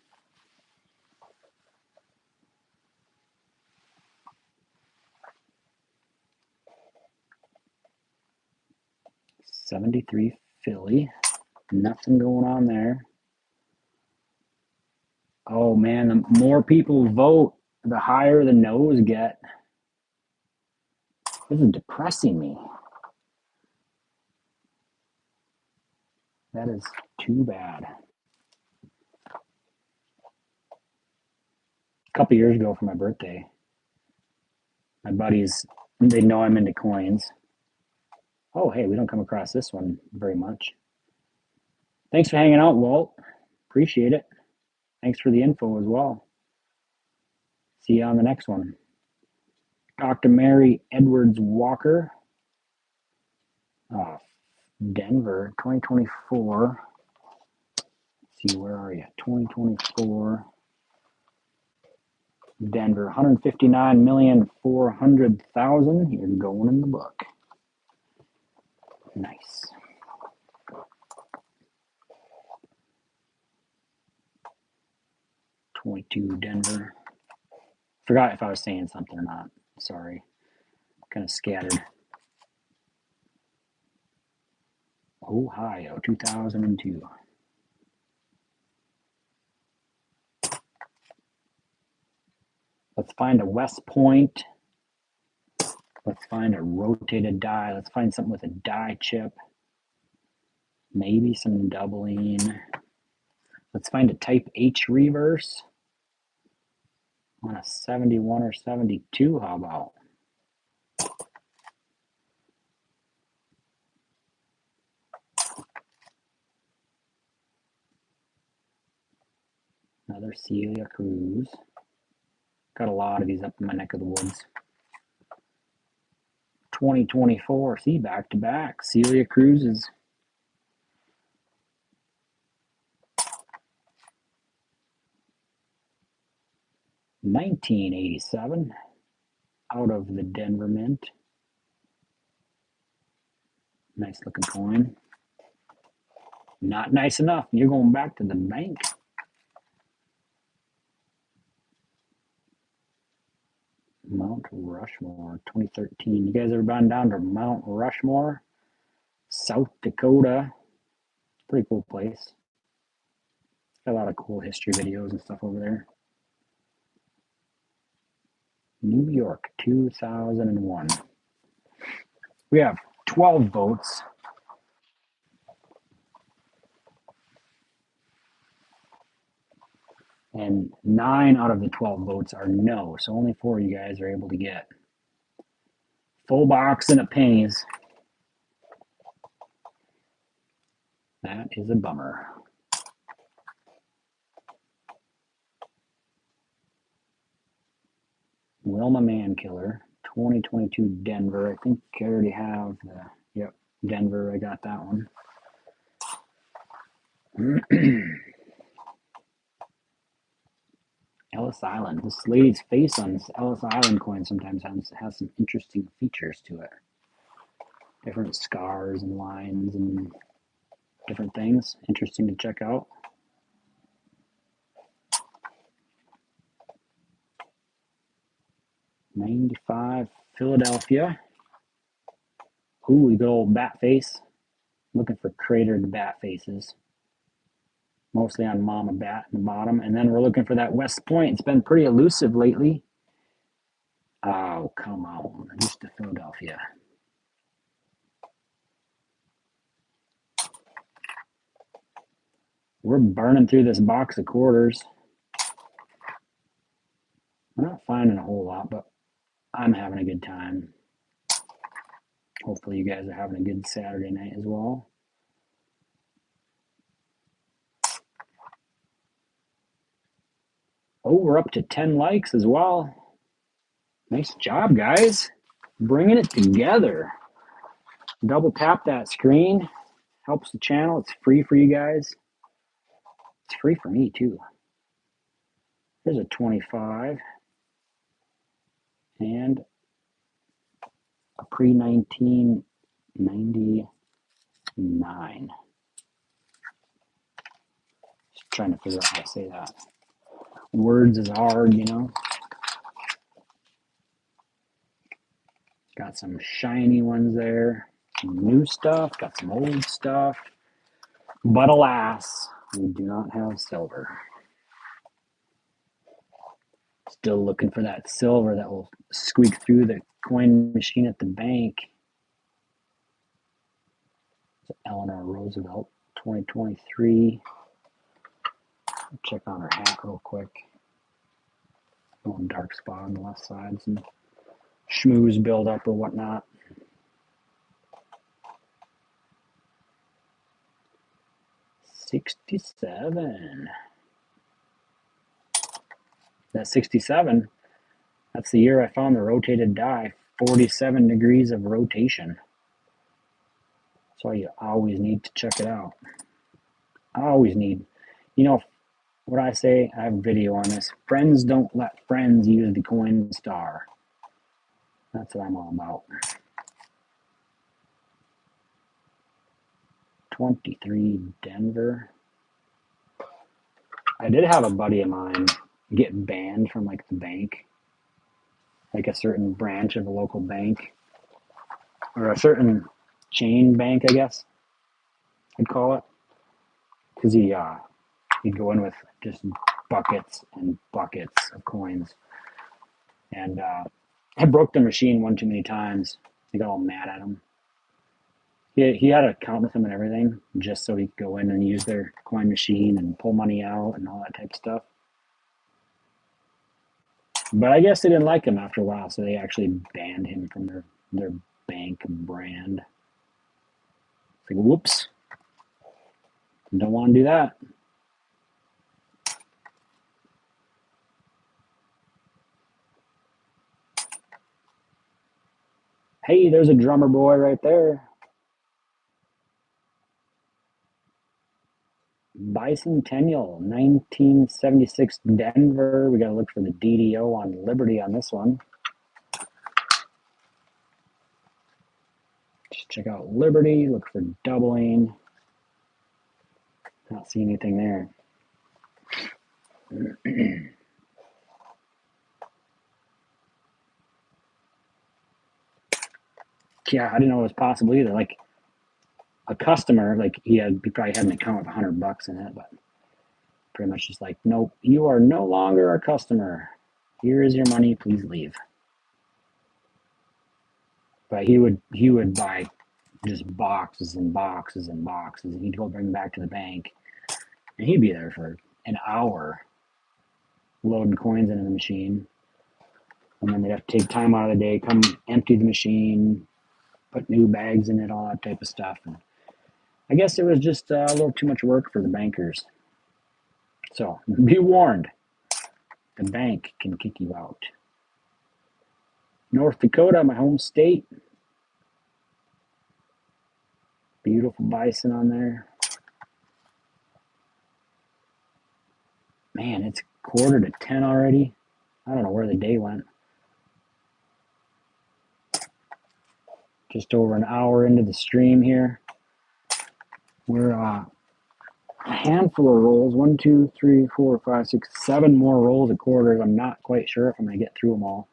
'73 Philly. Nothing going on there. Oh man, the more people vote, the higher the no's get. This is depressing me. That is too bad. A couple years ago for my birthday, my buddies, they know I'm into coins. Oh, hey, we don't come across this one very much. Thanks for hanging out, Walt. Appreciate it. Thanks for the info as well. See you on the next one. Dr. Mary Edwards Walker. Denver, 2024. Let's see, where are you? 2024. Denver, 159,400,000. You're going in the book. Nice. '22 Denver. Forgot if I was saying something or not. Sorry. Kind of scattered. Ohio, 2002. Let's find a West Point. Let's find a rotated die. Let's find something with a die chip. Maybe some doubling. Let's find a type H reverse on a 71 or 72. How about? Another Celia Cruz. Got a lot of these up in my neck of the woods. 2024. See, back to back. Celia Cruz's. $19.87 out of the Denver Mint. Nice looking coin. Not nice enough. You're going back to the bank. Mount Rushmore, 2013. You guys ever gone down to Mount Rushmore, South Dakota? Pretty cool place. Got a lot of cool history videos and stuff over there. New York, 2001. We have 12 votes. And 9 out of the 12 votes are no. So only 4 of you guys are able to get full box and a pennies. That is a bummer. Wilma Mankiller, 2022 Denver. I think I already have the, yep, Denver. I got that one. Ellis Island. This lady's face on this Ellis Island coin sometimes has some interesting features to it. Different scars and lines and different things. Interesting to check out. '95 Philadelphia. Ooh, good old bat face. Looking for cratered bat faces. Mostly on Mama Bat in the bottom. And then we're looking for that West Point. It's been pretty elusive lately. Oh, come on. Just to Philadelphia. We're burning through this box of quarters. We're not finding a whole lot, but I'm having a good time. Hopefully you guys are having a good Saturday night as well. Oh, we're up to 10 likes as well. Nice job, guys. Bringing it together. Double tap that screen. Helps the channel. It's free for you guys. It's free for me, too. Here's a 25. And a pre-1999. Just trying to figure out how to say that. Words is hard, you know. Got some shiny ones there. Some new stuff. Got some old stuff. But alas, we do not have silver. Still looking for that silver that will squeak through the coin machine at the bank. Eleanor Roosevelt, 2023. Check on her hat real quick. A little dark spot on the left side. Some schmooze build up or whatnot. '67. That 67, that's the year I found the rotated die. 47 degrees of rotation. So you always need to check it out. I always need, you know, what I say, I have a video on this. Friends don't let friends use the coin star. That's what I'm all about. 23 Denver. I did have a buddy of mine get banned from like the bank, like a certain branch of a local bank, or a certain chain bank, I guess I'd call it, because he'd go in with just buckets and buckets of coins, and I broke the machine one too many times. They got all mad at him. He had an account with them and everything, just so he could go in and use their coin machine and pull money out and all that type of stuff. But I guess they didn't like him after a while, so they actually banned him from their bank brand. It's like, whoops. Don't want to do that. Hey, there's a drummer boy right there. Bicentennial, 1976 Denver. We got to look for the DDO on Liberty on this one. Just check out Liberty, look for doubling. Not see anything there. Yeah, I didn't know it was possible either. Like a customer, like he probably had an account with $100 in it, but pretty much just like, nope, you are no longer a customer. Here is your money, please leave. But he would buy just boxes and boxes and boxes, and he'd go bring them back to the bank, and he'd be there for an hour loading coins into the machine, and then they'd have to take time out of the day, come empty the machine, put new bags in it, all that type of stuff. And I guess it was just a little too much work for the bankers. So be warned, the bank can kick you out. North Dakota, my home state. Beautiful bison on there. Man, it's 9:45 already. I don't know where the day went. Just over an hour into the stream here. We're a handful of rolls. 1, 2, 3, 4, 5, 6, 7 more rolls of quarters. I'm not quite sure if I'm going to get through them all.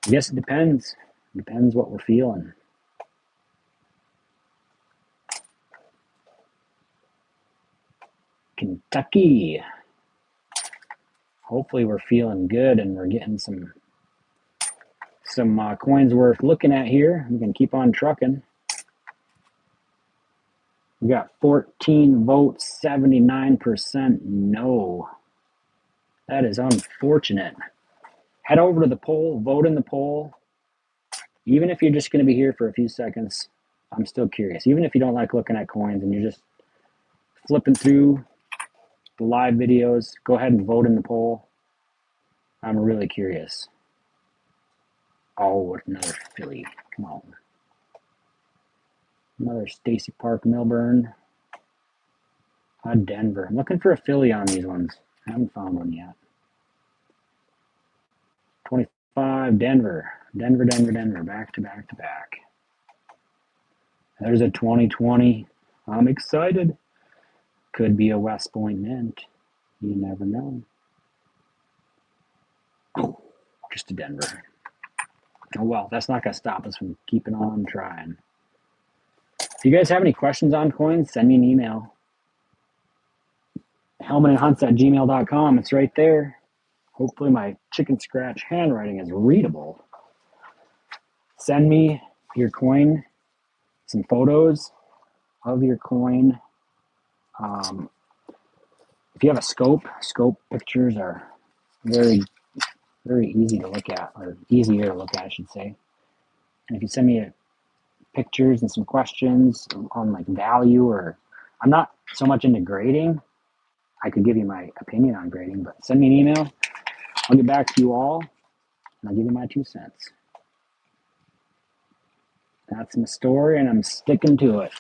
I guess it depends. Depends what we're feeling. Kentucky. Hopefully we're feeling good and we're getting some coins worth looking at here. We can keep on trucking. We got 14 votes, 79% no. That is unfortunate. Head over to the poll, vote in the poll. Even if you're just going to be here for a few seconds, I'm still curious. Even if you don't like looking at coins and you're just flipping through the live videos, go ahead and vote in the poll. I'm really curious. Oh, another Philly. Come on. Another Stacy Park Milburn. Denver. I'm looking for a Philly on these ones. I haven't found one yet. 25, Denver. Denver, back to back to back. There's a 2020. I'm excited. Could be a West Point mint. You never know. Oh, just a Denver. Oh well, that's not going to stop us from keeping on trying. If you guys have any questions on coins, send me an email. helmetandhunts@gmail.com. It's right there. Hopefully my chicken scratch handwriting is readable. Send me your coin, some photos of your coin. If you have a scope pictures are very, very easy to look at, or easier to look at, I should say. And if you send me pictures and some questions on like value, or I'm not so much into grading. I could give you my opinion on grading, but send me an email. I'll get back to you all, and I'll give you my 2 cents. That's my story, and I'm sticking to it.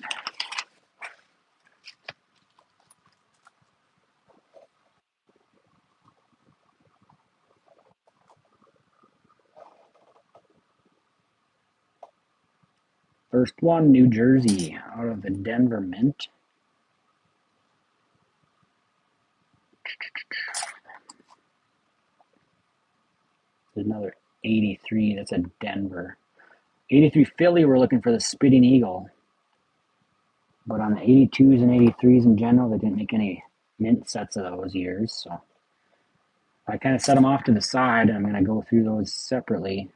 First one, New Jersey, out of the Denver Mint. There's another 83, that's a Denver. 83 Philly, we're looking for the Spitting Eagle. But on the 82s and 83s in general, they didn't make any mint sets of those years. So I kind of set them off to the side, and I'm going to go through those separately,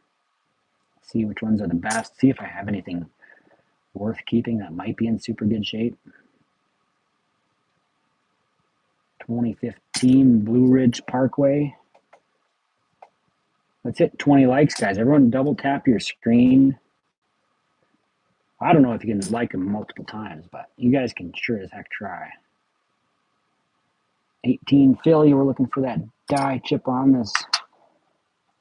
see which ones are the best, see if I have anything worth keeping that might be in super good shape. 2015 Blue Ridge Parkway. Let's hit 20 likes, guys. Everyone double tap your screen. I don't know if you can like them multiple times, but you guys can sure as heck try. 18 Philly, we're looking for that die chip on this.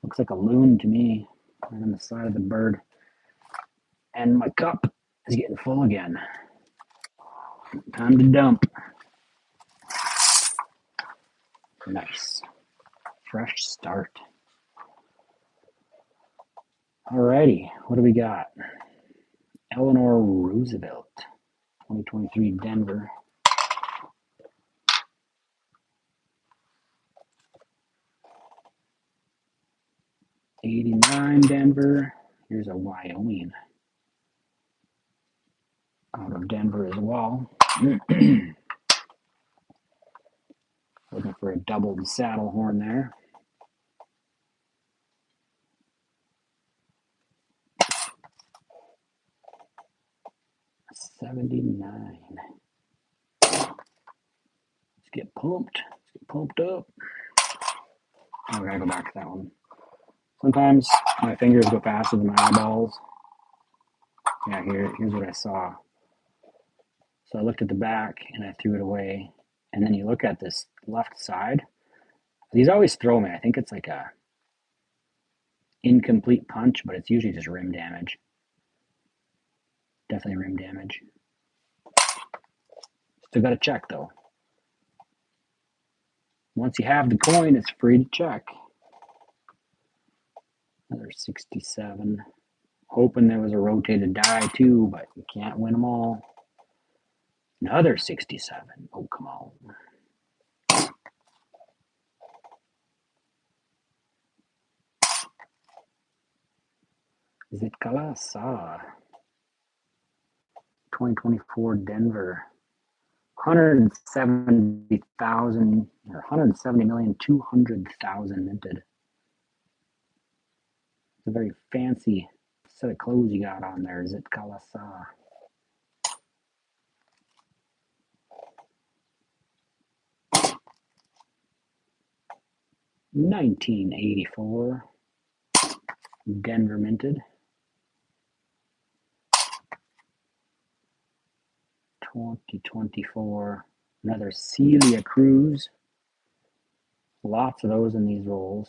Looks like a loon to me, right on the side of the bird. And my cup is getting full again. Time to dump. Nice. Fresh start. Alrighty, what do we got? Eleanor Roosevelt, 2023 Denver. '89 Denver. Here's a Wyoming out of Denver as well. Looking for a doubled saddle horn there. '79. Let's get pumped. Let's get pumped up. Oh, I gotta go back to that one. Sometimes my fingers go faster than my eyeballs. Yeah, here's what I saw. So I looked at the back and I threw it away. And then you look at this left side. These always throw me. I think it's like a incomplete punch, but it's usually just rim damage. Definitely rim damage. Still got to check though. Once you have the coin, it's free to check. Another 67. Hoping there was a rotated die too, but you can't win them all. Another 67. Oh, come on. Is it Kalasa? 2024 Denver. 170,000 or 170,200,000 minted. It's a very fancy set of clothes you got on there. Is it Kalasa? $19.84. Denver minted. 2024 Another Celia Cruz. Lots of those in these rolls.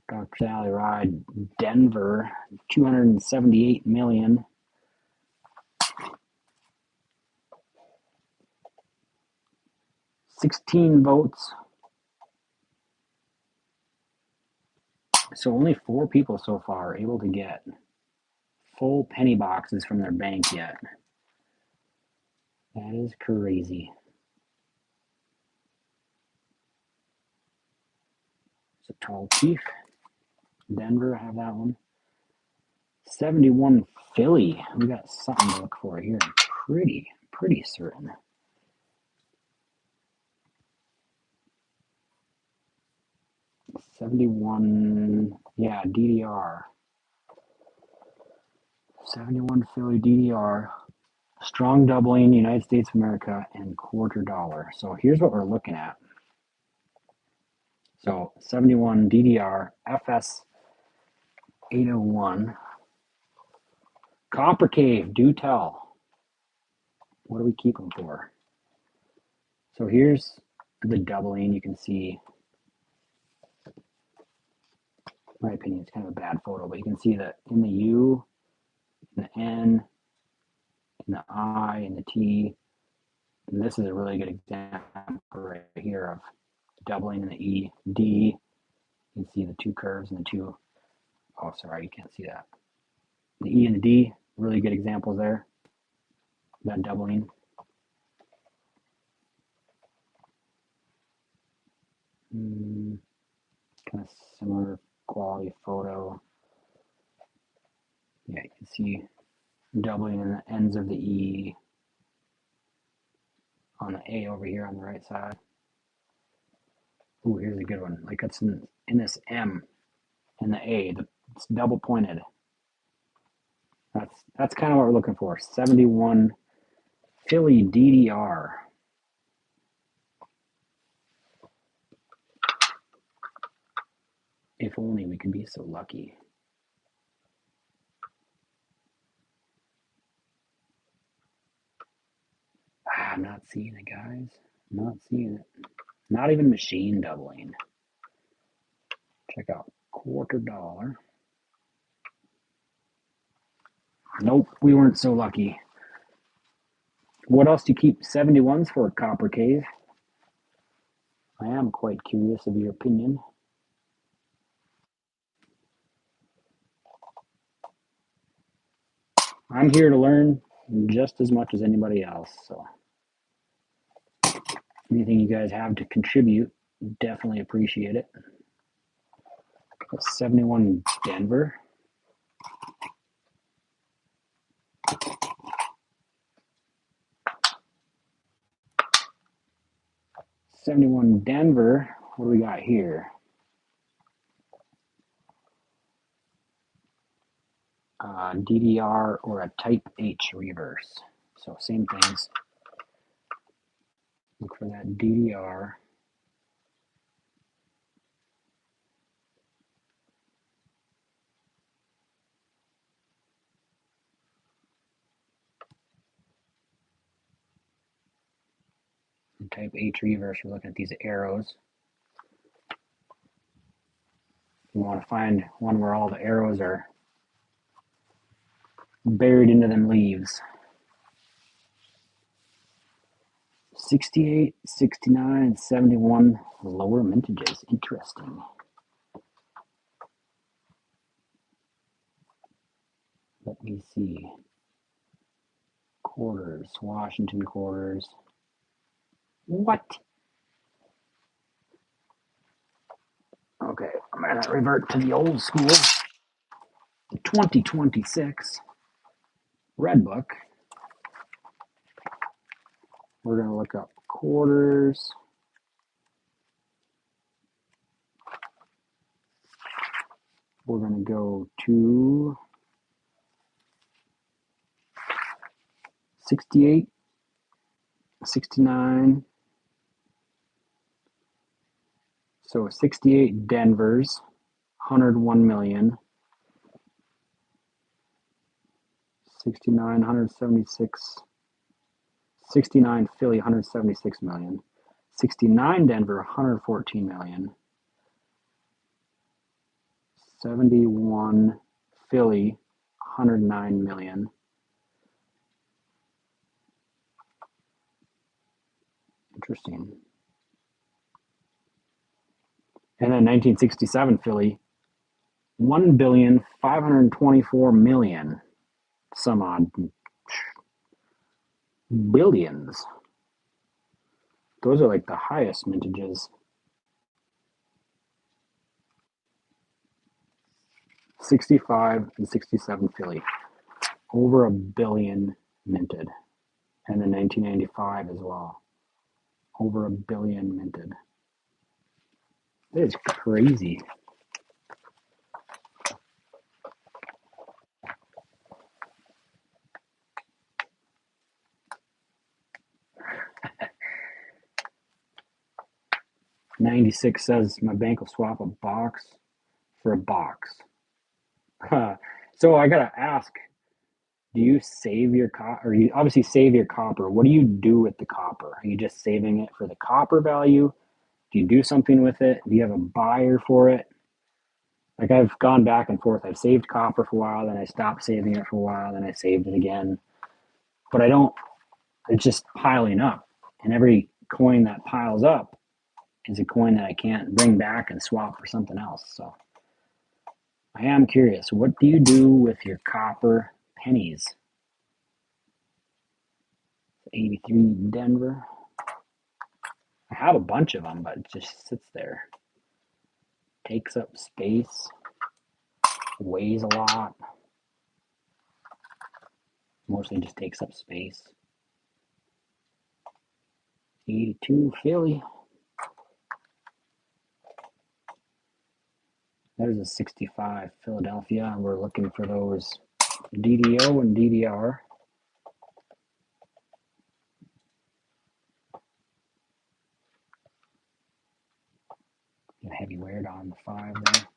Dr. Sally Ride, Denver, 278 million. $16 votes. So only 4 people so far are able to get full penny boxes from their bank yet. That is crazy. It's a tall chief. Denver, I have that one. 71 Philly. We got something to look for here. Pretty certain. $71, yeah, DDR. 71 Philly DDR. Strong doubling, United States of America, and quarter dollar. So here's what we're looking at. So 71 DDR, FS 801. Copper Cave, do tell. What do we keep them for? So here's the doubling. You can see, in my opinion, it's kind of a bad photo, but you can see that in the U, in the N, in the I, in the T, and this is a really good example right here of doubling in the E, D. You can see the 2 curves and the 2, oh, sorry, you can't see that. The E and the D, really good examples there. That doubling. Kind of similar quality photo. Yeah, you can see doubling in the ends of the E on the A over here on the right side. Ooh, here's a good one. Like it's in this M and the A, it's double pointed. That's kind of what we're looking for. 71 Philly DDR. If only we could be so lucky. I'm not seeing it, guys. I'm not seeing it. Not even machine doubling. Check out quarter dollar. Nope, we weren't so lucky. What else do you keep 71s for, Copper Cave? I am quite curious of your opinion. I'm here to learn just as much as anybody else, so anything you guys have to contribute, definitely appreciate it. 71 Denver. $71 Denver. What do we got here? DDR or a Type H reverse. So same things. Look for that DDR. And Type H reverse, we're looking at these arrows. You want to find one where all the arrows are buried into them leaves. 68, 69, and 71 lower mintages. Interesting. Let me see. Quarters, Washington quarters. What? Okay, I'm going to revert to the old school. The 2026 Red Book. We're going to look up quarters. We're going to go to 68, 69. So 68 Denver's, 101 million. 69, 176 69 Philly, 176 million. 69 Denver, 114 million. 71 Philly, 109 million. Interesting. And then 1967 Philly, 1,524,000,000. Some odd billions. Those are like the highest mintages. 65 and 67 Philly, over a billion minted. And then 1995 as well, over a billion minted. That is crazy. '96 says my bank will swap a box for a box. So I gotta ask, do you save your or you obviously save your copper? What do you do with the copper? Are you just saving it for the copper value? Do you do something with it? Do you have a buyer for it? Like I've gone back and forth. I've saved copper for a while, then I stopped saving it for a while, then I saved it again. But I don't, it's just piling up. And every coin that piles up is a coin that I can't bring back and swap for something else. So I am curious, what do you do with your copper pennies? 83 Denver. I have a bunch of them, but it just sits there. Takes up space, weighs a lot. Mostly just takes up space. 82 Philly. There's a 65 Philadelphia. We're looking for those DDO and DDR. A heavy wear on the 5 there.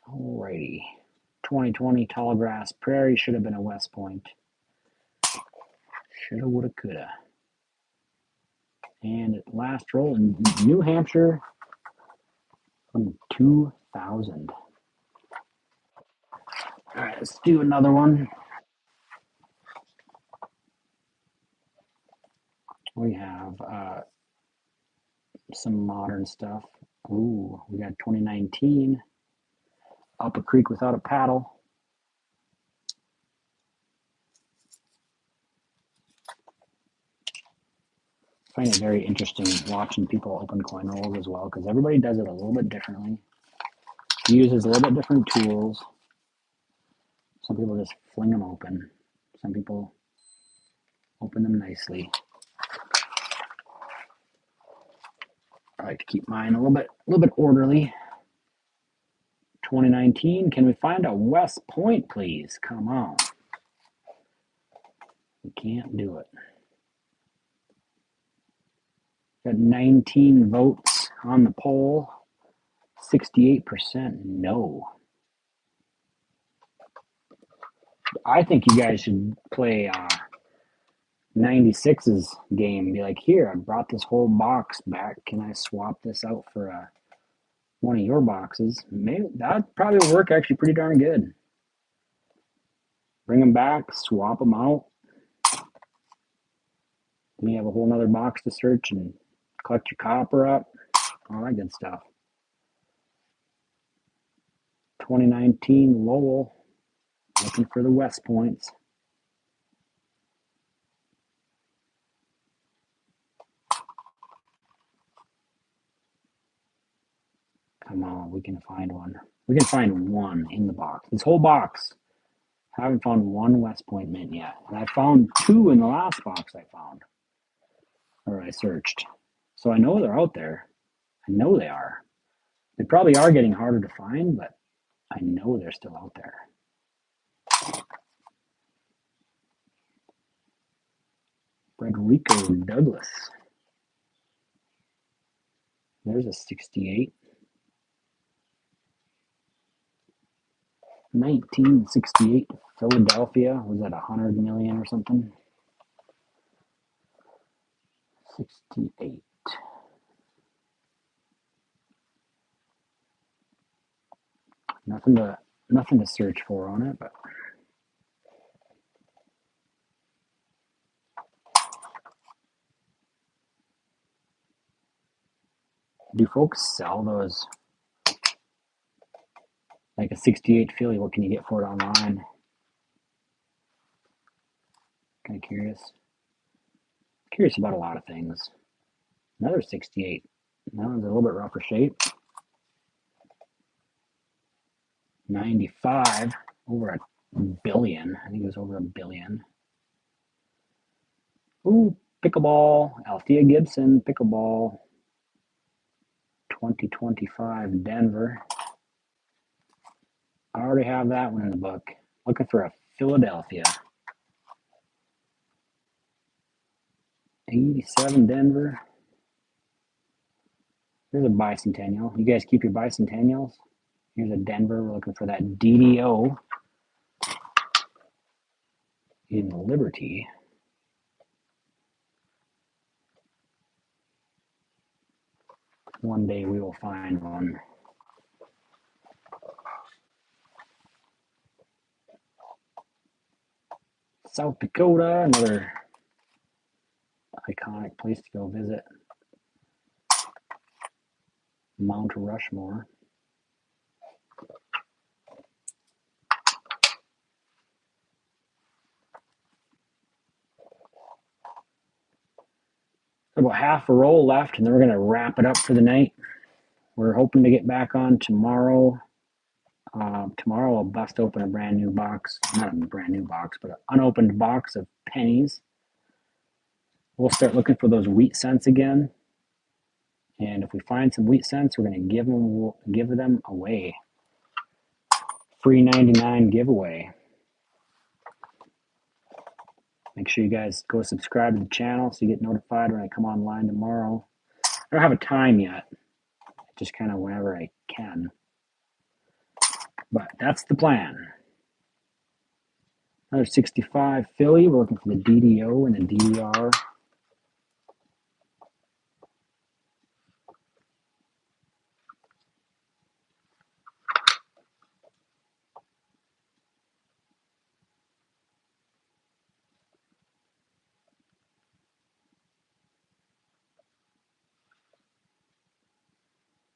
Alrighty. 2020 Tallgrass Prairie should have been a West Point. Shoulda, woulda, coulda. And last roll in New Hampshire from 2000. Alright, let's do another one. We have some modern stuff. Ooh, we got 2019. Up a creek without a paddle. I find it very interesting watching people open coin rolls as well, because everybody does it a little bit differently. Uses a little bit different tools. Some people just fling them open. Some people open them nicely. I like to keep mine a little bit orderly. 2019, can we find a West Point, please? Come on. We can't do it. Got 19 votes on the poll. 68% no. I think you guys should play 96's game. Be like, here, I brought this whole box back. Can I swap this out for one of your boxes? Maybe that probably would work actually pretty darn good. Bring them back, swap them out. Then you have a whole nother box to search and collect your copper up. All that good stuff. 2019 Lowell, looking for the West Points. Come on, we can find one. We can find one in the box. This whole box. I haven't found one West Point mint yet. And I found 2 in the last box I found. Or I searched. So I know they're out there. I know they are. They probably are getting harder to find, but I know they're still out there. Frederico Douglass. There's a 68. 1968 Philadelphia. Was that 100 million or something? 68. Nothing to search for on it, but do folks sell those? Like a 68 Philly, what can you get for it online? Kind of curious. Curious about a lot of things. Another 68. That one's a little bit rougher shape. 95, over a billion. I think it was over a billion. Ooh, pickleball. Althea Gibson, pickleball. 2025 Denver. I already have that one in the book. Looking for a Philadelphia. 87 Denver. Here's a bicentennial. You guys keep your bicentennials? Here's a Denver. We're looking for that DDO in Liberty. One day we will find one. South Dakota, another iconic place to go visit. Mount Rushmore. About half a roll left, and then we're going to wrap it up for the night. We're hoping to get back on tomorrow. Tomorrow I'll bust open a brand new box. Not a brand new box, but an unopened box of pennies. We'll start looking for those wheat cents again. And if we find some wheat cents, we're going to give them away. Free 99 giveaway. Make sure you guys go subscribe to the channel so you get notified when I come online tomorrow. I don't have a time yet, just kind of whenever I can. But that's the plan. Another 65 Philly. We're looking for the DDO and the DDR.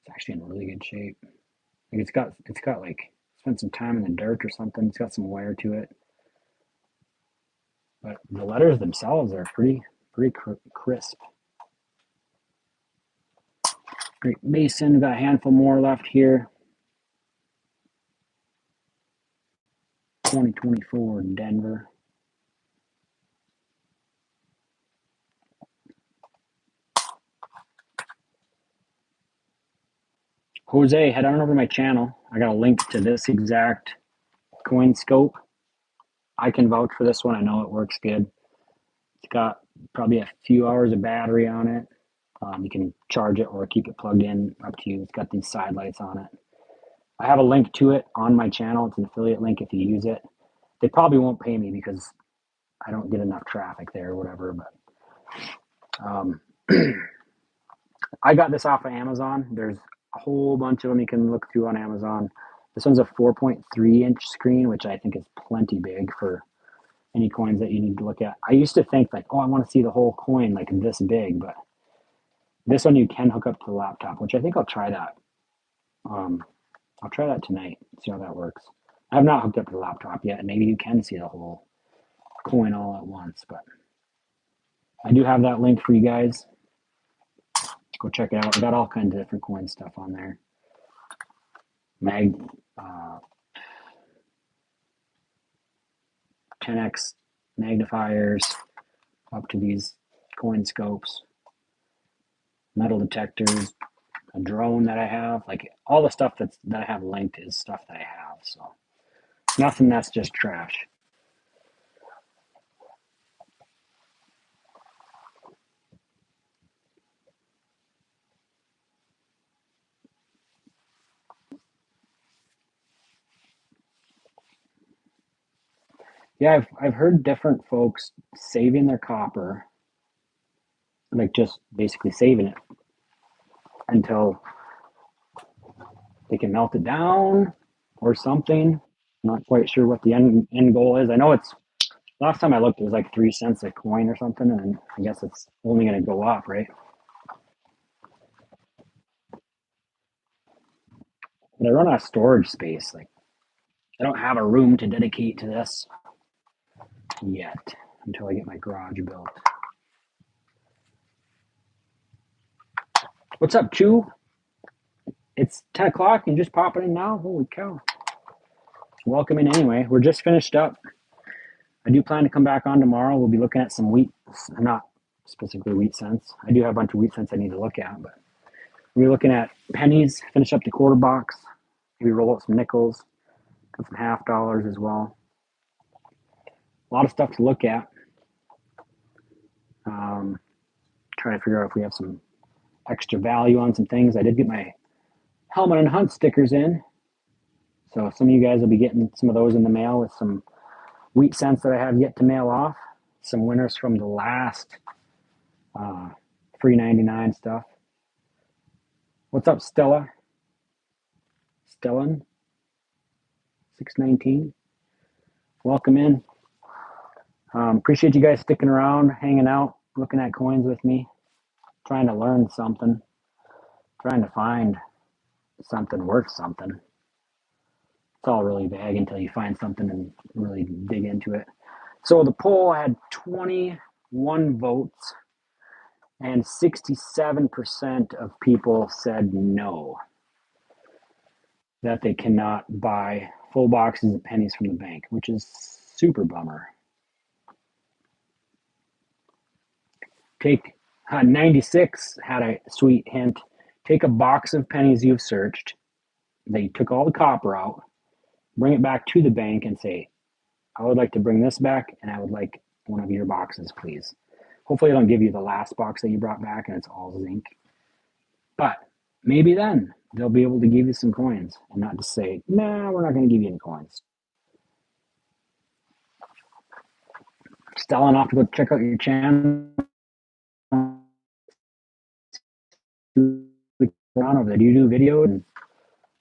It's actually in really good shape. Like it's got like spent some time in the dirt or something. It's got some wear to it. But the letters themselves are pretty crisp. Great Mason, we've got a handful more left here. 2024 Denver. Jose, head on over to my channel. I got a link to this exact coin scope. I can vouch for this one. I know it works good. It's got probably a few hours of battery on it. You can charge it or keep it plugged in, up to you. It's got these side lights on it. I have a link to it on my channel. It's an affiliate link if you use it. They probably won't pay me because I don't get enough traffic there or whatever, but I got this off of Amazon. There's a whole bunch of them you can look through on Amazon. This one's a 4.3 inch screen, which I think is plenty big for any coins that you need to look at. I used to think like, oh, I want to see the whole coin like this big, but this one you can hook up to the laptop, which I think I'll try that. I'll try that tonight, see how that works. I have not hooked up to the laptop yet, and maybe you can see the whole coin all at once, but I do have that link for you guys. Go check it out. I got all kinds of different coin stuff on there. 10x magnifiers up to these coin scopes, metal detectors, a drone that I have. Like all the stuff that I have linked is stuff that I have. So nothing that's just trash. Yeah, I've heard different folks saving their copper, like just basically saving it until they can melt it down or something. Not quite sure what the end goal is. I know it's last time I looked, it was like 3 cents a coin or something, and I guess it's only going to go up, right? But I run out of storage space. Like I don't have a room to dedicate to this yet until I get my garage built. What's up, Chew? It's 10 o'clock and just popping in now. Holy cow. Welcome in anyway. We're just finished up. I do plan to come back on tomorrow. We'll be looking at some wheat, not specifically wheat cents. I do have a bunch of wheat cents I need to look at, but we'll be looking at pennies, finish up the quarter box, maybe roll out some nickels, got some half dollars as well. A lot of stuff to look at. Trying to figure out if we have some extra value on some things. I did get my helmet and hunt stickers in. So some of you guys will be getting some of those in the mail with some wheat cents that I have yet to mail off. Some winners from the last free 99 stuff. What's up, Stella? Stellan 619. Welcome in. Appreciate you guys sticking around, hanging out, looking at coins with me, trying to learn something, trying to find something worth something. It's all really vague until you find something and really dig into it. So the poll had 21 votes, and 67% of people said no, that they cannot buy full boxes of pennies from the bank, which is super bummer. Take 96 had a sweet hint. Take a box of pennies you've searched, that you took all the copper out, bring it back to the bank and say, I would like to bring this back and I would like one of your boxes, please. Hopefully they don't give you the last box that you brought back and it's all zinc. But maybe then they'll be able to give you some coins and not just say, nah, we're not going to give you any coins. Stellan, off to go check out your channel. Over there. Do you do video and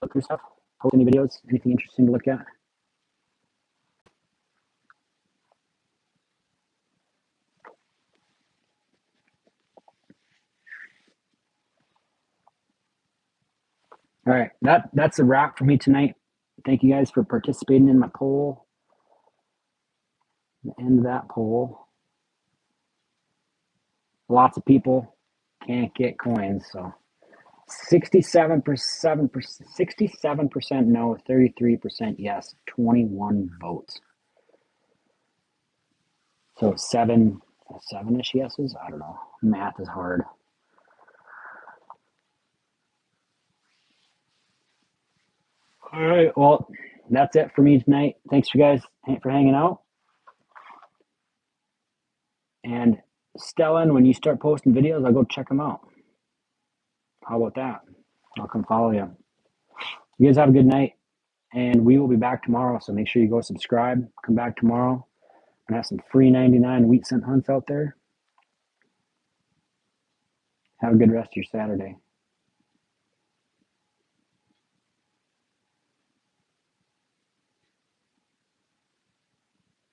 look through stuff? Post any videos? Anything interesting to look at? All right, that's a wrap for me tonight. Thank you guys for participating in my poll. The end of that poll. Lots of people can't get coins, so 67% no, 33% yes, 21 votes. So seven-ish yeses? I don't know. Math is hard. All right, well, that's it for me tonight. Thanks you guys for hanging out. And Stellan, when you start posting videos, I'll go check them out. How about that? I'll come follow you. You guys have a good night, and we will be back tomorrow. So make sure you go subscribe. Come back tomorrow and have some free 99 wheat cent hunts out there. Have a good rest of your Saturday.